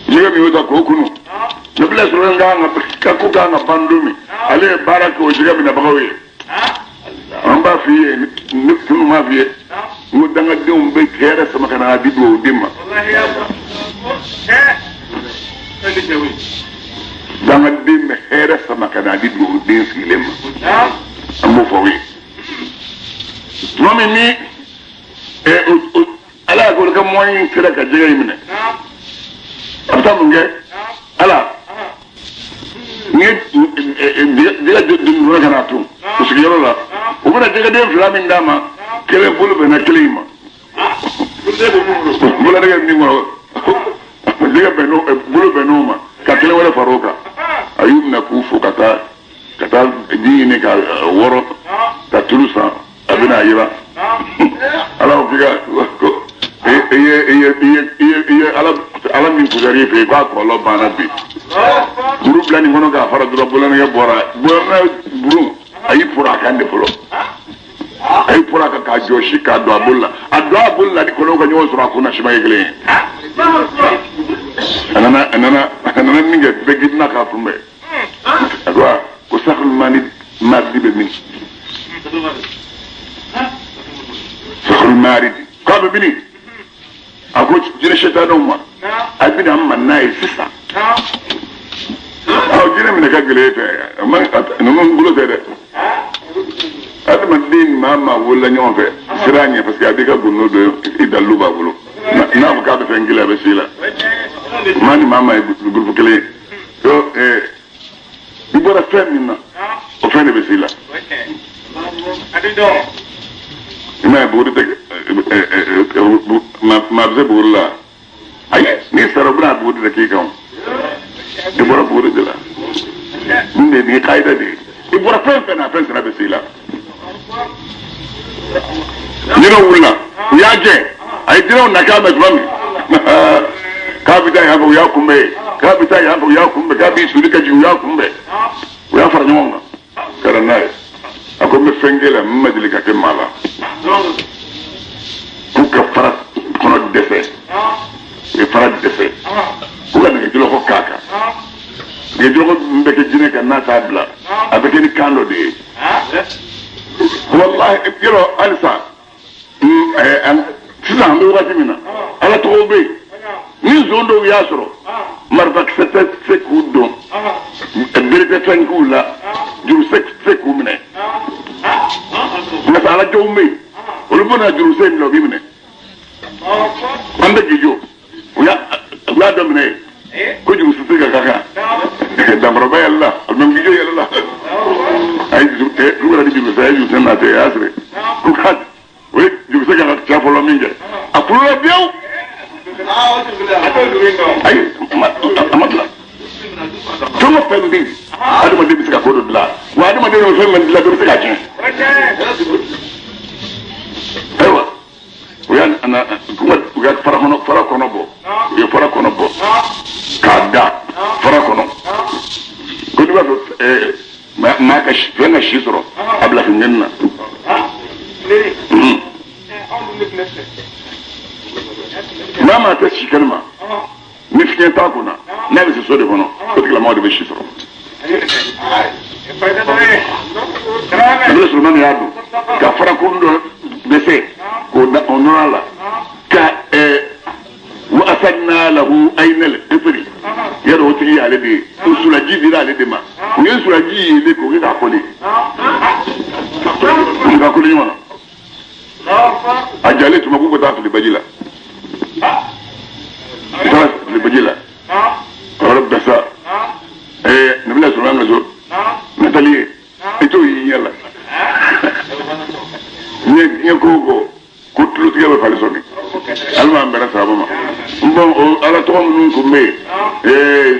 jɛgɛ min y'o ta k'o kunu Nebele Sulemani ka ko k'an ka ban don min ale ye baara kɛ o jɛgɛ minɛbagaw ye an b'a f'i ye ne tunu m'a f'i ye n ko dangadenw bɛ hɛrɛ sama ka na a di dugawu den ma dangaden bɛ hɛrɛ sama ka na a di dugawu den sigilen ma an b'o fɔ aw ye tuma min ni ala y'a k'olu ka moyen sera ka jɛgɛ in minɛ a bɛ taa mun kɛ ala n ye jɛgɛ dundun ka na tun o sigiyɔrɔ la u bɛna jɛgɛden 2 min d'a ma kelen bolo bɛnna kelen in ma bula daga ni mo daga beno bulu beno ma ka tele wala faroka ayub na kufu kata dini ka woro ka tulusa abina yiba ala figa ko ala min kujari fe ba ko lo bana bi buru blani hono ga fara duro bulana ga bora buru ayi pura kan de polo ayi pura ka joshi ka do abulla di ko ga nyo sura kuna shima yegle anana ninge begidna ka fumbe adwa ko sakhul mani maddi be min sakhul mari ka be bini ako jire shetano ma abina amma nayi sisa jire min ka gele te amma non gulo te de adama din mama wala nyon fe siranye parce que adiga gunno do idalu ba gulo na ka be fengila be sila mani mama e groupe kele yo ibora femina o fene be sila ima bodi te ma bze burla aye ni sarobna bodi de kikam ibora bodi de la nde ni kaida de ibora femina be sila nino wula yaje ay dino nakama zwami kabita ya ba ya kumbe kabita ya ba ya kumbe kabi suri ka ju ya kumbe ya fara nyonga karana ako me fengela madili ka kemala ku ka fara kono defe e fara defe ku ga ne dilo ko kaka ne dilo ko mbeke jine ka na tabla abeke ni kando de wallahi yoro alisa sisan be wati mina ala to be ni zondo ya soro marba se ku don berete tan ku la juru se ku mine na sala jombe wala bona juru se lo bi mine anda gijo ya domine ko juru se ga kaka damro ba yalla almam gijo yalla ay juru te ku la di juru se juru na te asre ku khat we juru se ga ta folo minge apulo biu ay amatla tuma pembi adama de bisika ko do la wa adama de no femman la do bisika kin aywa uyan ana kuma ugat fara kono bo yo fara kono bo kada fara kono ko diba do ma ka fena shisro abla hinna mama ta shi kalma mifkin ta kuna na bisa so da kono ko kila ma da bishi so Allah subhanahu ya do ka fara ko ndo bese ko da onala ka wa asanna lahu aynal ifri ya do ti ya le de usula jibira le de ma ni usula ji le ko ga ko le ga ko le ni wana ajale tuma ko ta fi bajila البجيلة رب دسا نبلا سلام نزول نتالي ito yalla ni ko kutlu tiga fa soni alma ambara sabama bon ala to mun ko me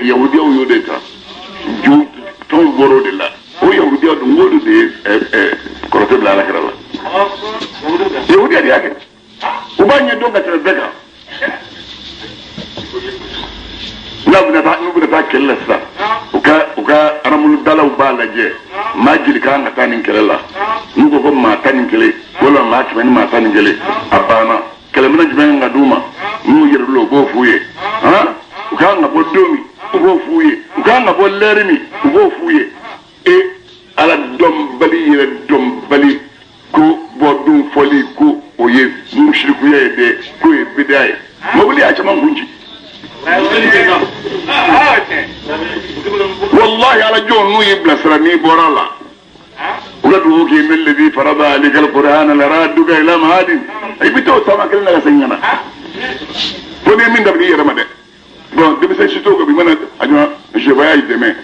yahudi o yodeta ju to goro de la o yahudi o ngodo de ko to la kala yahudi ya ke ubanye donga trebeka nubuna ta kellasa uka aramul dalaw balaje majil kan ta nin kelala nugo ko ma tan kele wala ma ta ma tan kele abana kele mena jiben ngaduma nu yerlo go fuye ha uka ngabo domi go fuye uka ngabo lerimi go fuye e ala dombali ko bodum foli ko oye mushriku yede ko e bidai mabuli a chaman kunji والله على جون نو يبلسرني بورلا ولدوك من الذي فرض عليك القرآن لرادك إلى معاد أي بتو سما كلنا سنجنا فدي من دبلي رمضان bon de bisa chito ko bi mana ajuma je voyage demain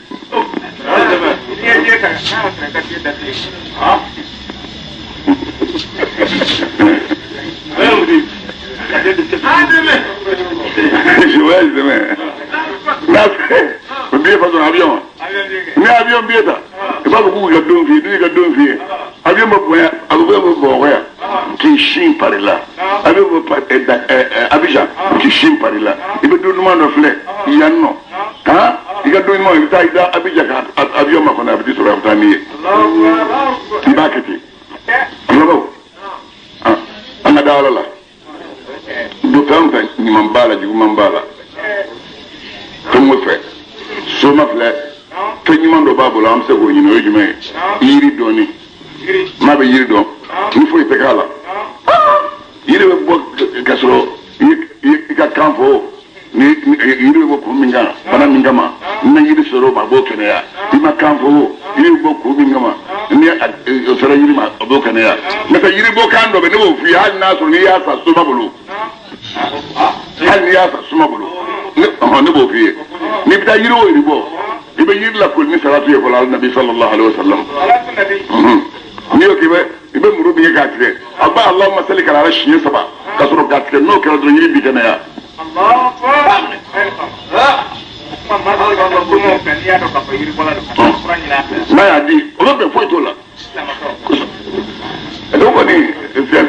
Je vois demain. Là, c'est bien pas ton avion. Mais avion bien ça. Il va beaucoup de deux filles. Avion me point, qui chine par là. Avion me pas Abidjan, qui chine par là. Il me demande de fleur. Il y a non. Hein? Il y a deux mois, il y a Abidjan, avion m'a qu'on a dit sur la famille. Il va quitter. Alors, on a d'abord là. Do kanta ni mambala ji mambala to mo fe so ma fle to ni mando babula am se ko ni no jume yiri doni ma be yiri don ni fo ite kala yiri be bo kasro yi ka kanfo ni yiri be ko minga bana minga ma na yiri soro ba bo kene ya ni ma kanfo yiri bo ko minga ma ni o sara yiri ma bo kene ya na ta yiri bo kando be no fi hal na so ni ya sa so babulu hal ni ya sa so babulu ne bo fi ni bita yiri o yiri bo ibe yiri la ko ni salatu ya ala nabi sallallahu alaihi wasallam ni o kibe ibe muru bi ga tire abba allahumma salli ala shiya saba kasro ga tire no kala do yiri bi kana ya allah ma ya di o be fo to la donc ni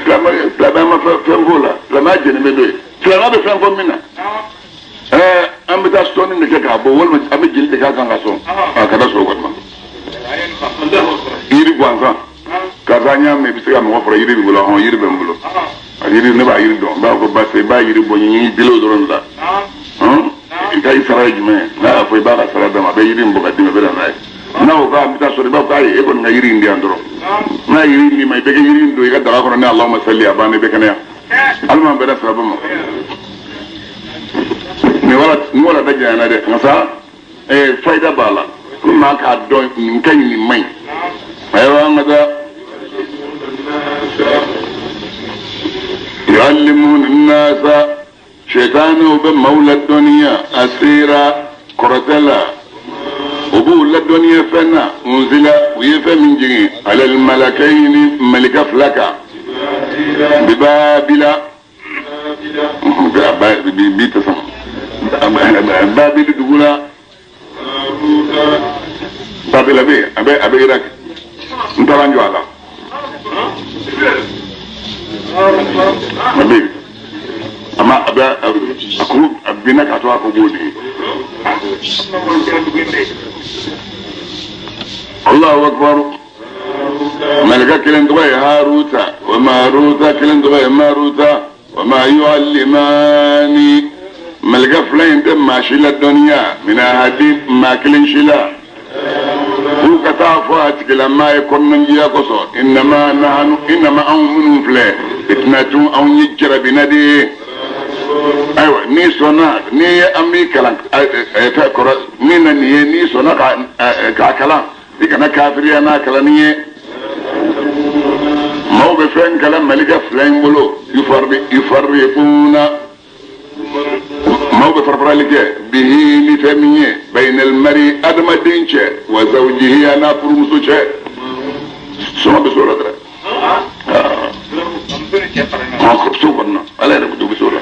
flama vola la majene me do flama be fam fam mina am ta stone ne ka bo wol ma am jil de ka kan so ka da so ko ma yiri gwanza ka zanya me bi se am wofra yiri bi bulo hon yiri be mbulo yiri ne ba yiri do ba ko ba se ba yiri bo nyi bilo do ron da ka isara jume na fo ba ka sara da ma be yiri mbo ka dime be da na o ka mi ta so ba ka e ko na yiri ndi andro na yiri ni mai be yiri ndo ka da ko na allahumma salli abane be kana alma be da sara ba mo ni wala da jana de ngasa faida bala kuma ka don nkan ni mai aywa ngada يعلمون الناس شيطانه بمولى الدنيا أسيرا كرتلا وبول الدنيا فنا منزل ويفهم جي على الملكين ملك فلكا ببابل بيتسم بابل دغولا بابل ابي راك نترانجو على Nabi, ama aku bina katu aku budi. Allahu Akbar. Malaka kilen tuwa Haruta, wa Maruta kilen tuwa Maruta, wa ma yu'allimani. Malaka flain dem ma shila dunya, mina hadith ma kilen shila. كتافات لما يكون من جياكوسو انما امن فلا اتناتو او يجرى بندي ايوه ني سونا ني امي كلام فكر ني سونا كلام دي كان كافر انا كلامي مو بفين كلام ملك فلان بلو يفرقون ما بفرفر لك به لفميه بين المرء ادم دينچه وزوجه انا فرمسوچه سما بسوره درا ما خبسو قلنا على ربطو بسوره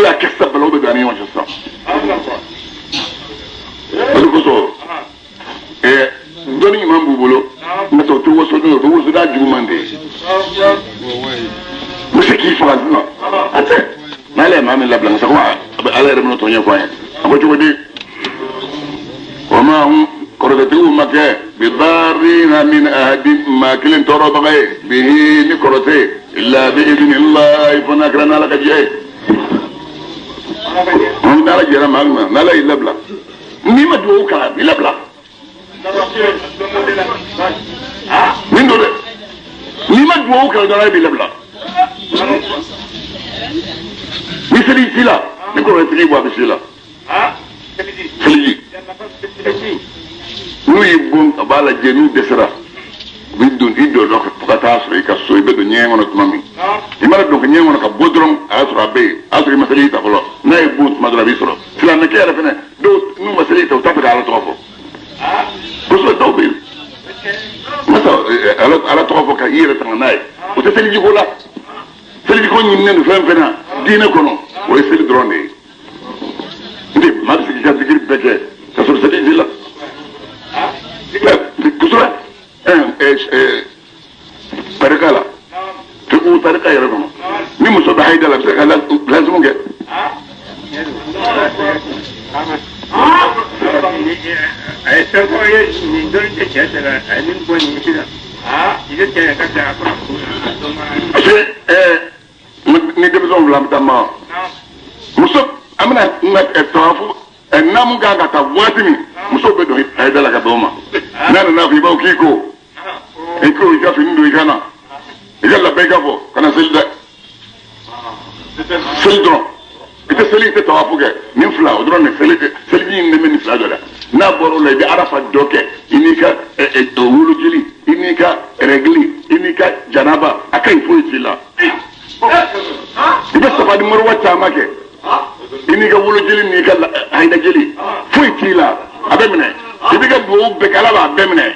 لا كسب لو بداني وجه الصم بلوكسو دوني امام بوبولو نتو تو دا جوماندي مش كيف فازنا ate male mami labla ngasa kwa ala remo to nya kwa ko chudi wama hum koratu make bidarina min ahdi ma kilin toro bagay bihi ni korote illa bi idnillah fa nakrana laka jay on dala jera magma nala labla ni ma do ka bi labla min do de ni ma do ka dala bi labla misali sila ni ko retri bo bisila fili nuyi bon abala jenu desra bindun ido do ko pata so ka so be do nyengono to mami imara do ko nyengono ka bodrom asra be asri masali ta folo nay but madra bisro sila ne kera fene do nu masali ta tapita ala tofo ko so do be masa ala tofo ka ira tan nay o te seli jikola seliji ko ñinnen fen fena diine kono way seli drone ndi ma sigi ka digir beke ka sur seliji la kusura barikala te ko tarika yere kono ni muso da hayda la ka lazum nge ay sa ko ye ni don te chetara ay ni bo ni kida ide te ka ta ko ni de besoin la mtama muso amna na tawafu namu ga ta watimi muso be do hayda la ka doma nana na fi bauki ko iko ika fi ndo ikana yalla be gafo kana selda seldro ite seli te tawafu ge min fla o drone seli ni men fla dola na boro le bi arafa doke inika wulu jili inika regli inika janaba akai fo jila ibe safadi marwa ta make inika wulu jili ni ka hayda jili fo jila abe mine ibiga do be kala ba abe mine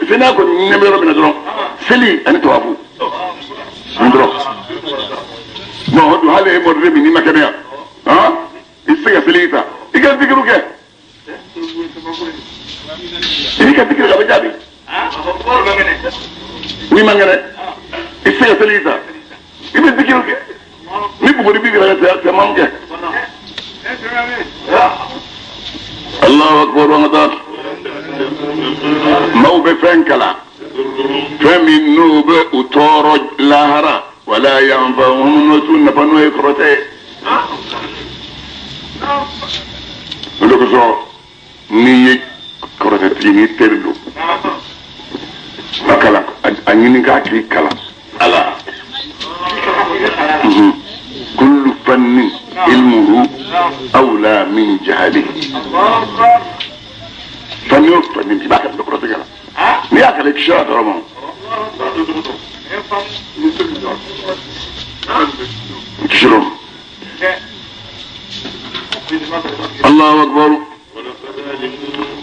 sena ko ni nemero mina dron seli ani tawafu ndro no do hale mo rebi ni makabea isiga selita iga dikiru ke iga dikiru ga bajabi ni mangane isiga selita iga dikiru ke ni bu ribi ga ta mangi Allahu akbar wa madar mau be fenkala فمن نوب أطارج لهرا ولا ينفعهم نسون فنو يكرتي لك سو ني كرتي تردو فكلا أنيني كاكي كلا ألا كل فن علمه أولى من جهله فنو فن انتباك بكرتي كلا ni akale kishara doromo kishiro Allahu akbar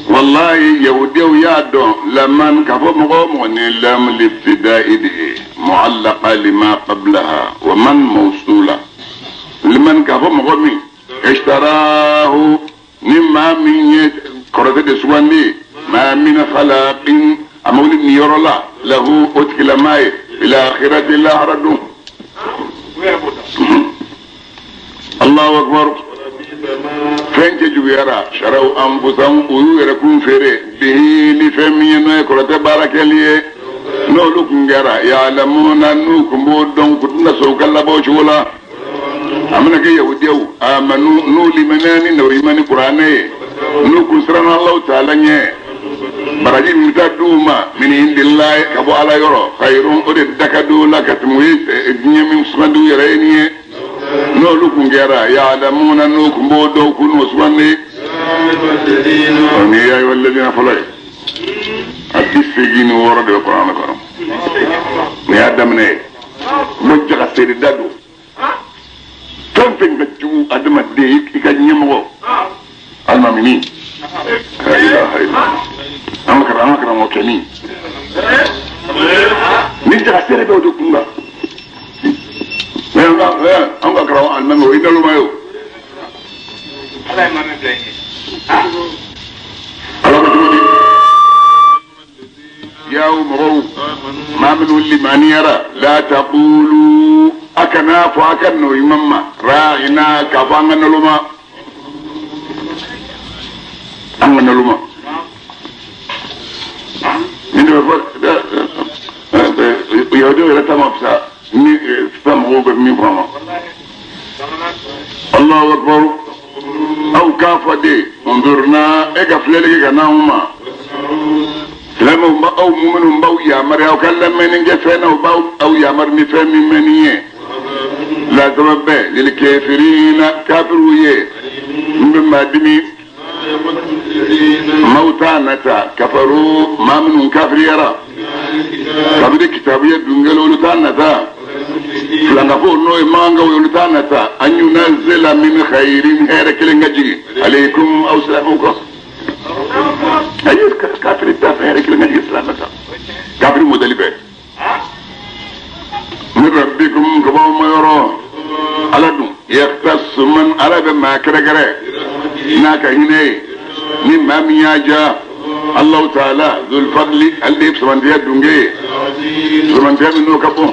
wallahi yahudiyo ya don laman kafo mo ni lam libtida'i mu'allaqa lima qablaha wa man mawsula liman kafo mo mi ishtarahu mimma min korode de suwandi ما من خلاق أمول نيرولا له أتكل ماي إلى آخرة الله رده الله أكبر فين تجوا يرى شروا أنفسهم ويركون فيه به لفمين ويكرة بارك ليه نولك نجرى يعلمون أنكم بودون كتنا سوك الله بوشولا أمنا كي يوديو آمنوا نولي مناني نوري مني قرآني نوكو سرنا الله تعالى baraji mita duma min indillahi kabo ala yoro khairun ode dakadu lakatmuyi nyemi usmandu yereni no luku ngera ya alamuna no kumbo do kunu usmani ni ya walladina falay hadithigini warade alquran karam ni adam ne mujja sedi dadu tonfen gaccu adama de ikanyemo almamini la ilaha illallah amakara mokeni ninja sere be do kunga anga kara an mango inalu mayo ala mame blenge ala ko dum ya umru ma min liman yara la taqulu akana fa akanno imamma ra'ina ka fanga naluma anga naluma يهودي ولا تمام سمعوا بمفهمه الله أكبر أو كافدي انظرنا اقف لك كناهما لما أو مؤمن باو يامر أو كلم من جفنا أو يامر نفهم منيه لا سبب للكافرين كافرويه مما دمي موتانتا كفروا ما منهم كافر يرى كبير كتابية دنجل ولتانتا فلنقول نوي مانغا ولتانتا أن ينزل من خير هيرك لنجي عليكم أو سلامكم أيوة كافر التافه هيرك لنجي سلامتا كافر مدلبة من ربكم كبا ما يرى على دون يختص من على بما كركره ناك هنا مما مياجا الله تعالى ذو الفضل اللي بسمان ديا دونجي سمان ديا منو كبو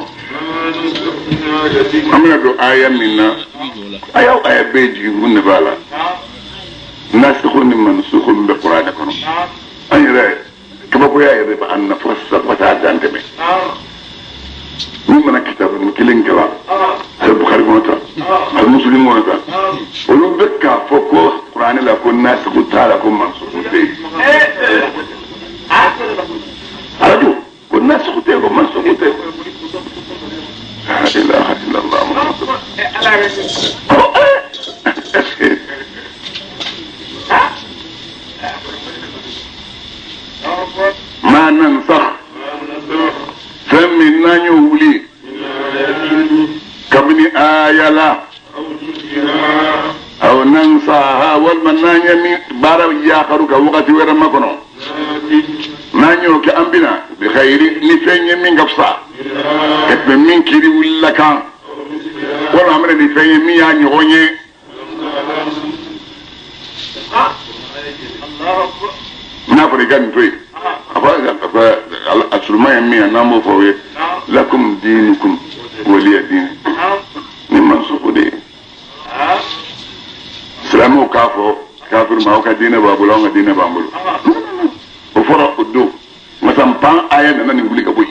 أمنا دو آية منا آية بيجي ونبالا الناس تقول من سوكم بالقرآن كنوا أي رأي كما قويا يريبا أن نفرس وتعدى أنت مي من كتاب المكلين كلا البخاري مونتا المسلم مونتا ولو بكا فوكو قرآن لكم الناس تقول تعالى كم منصوص أرجو والناس تقول لكم منصوص لا إله إلا الله ما ننسخ فمنا يولي كابني آية لا أو ننساها والمنان يمي بارا ياخرك وقت ورمكنو نانيو كأنبنا بخير نفين يمين قفصا كتب من كيري ولا كان ولا أمر نفين يمين يعني غني نافري كان توي أفا أسلما يمين نامو فوي لكم دينكم ولي دين نمان سقودي سلامو كافر ما هو كدين بابلون كدين بامبلو وفرق الدو مثلا بان آية نحن نقول لك أبوي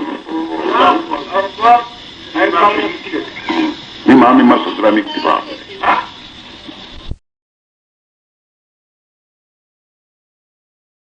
مما مما سطرامي كتبا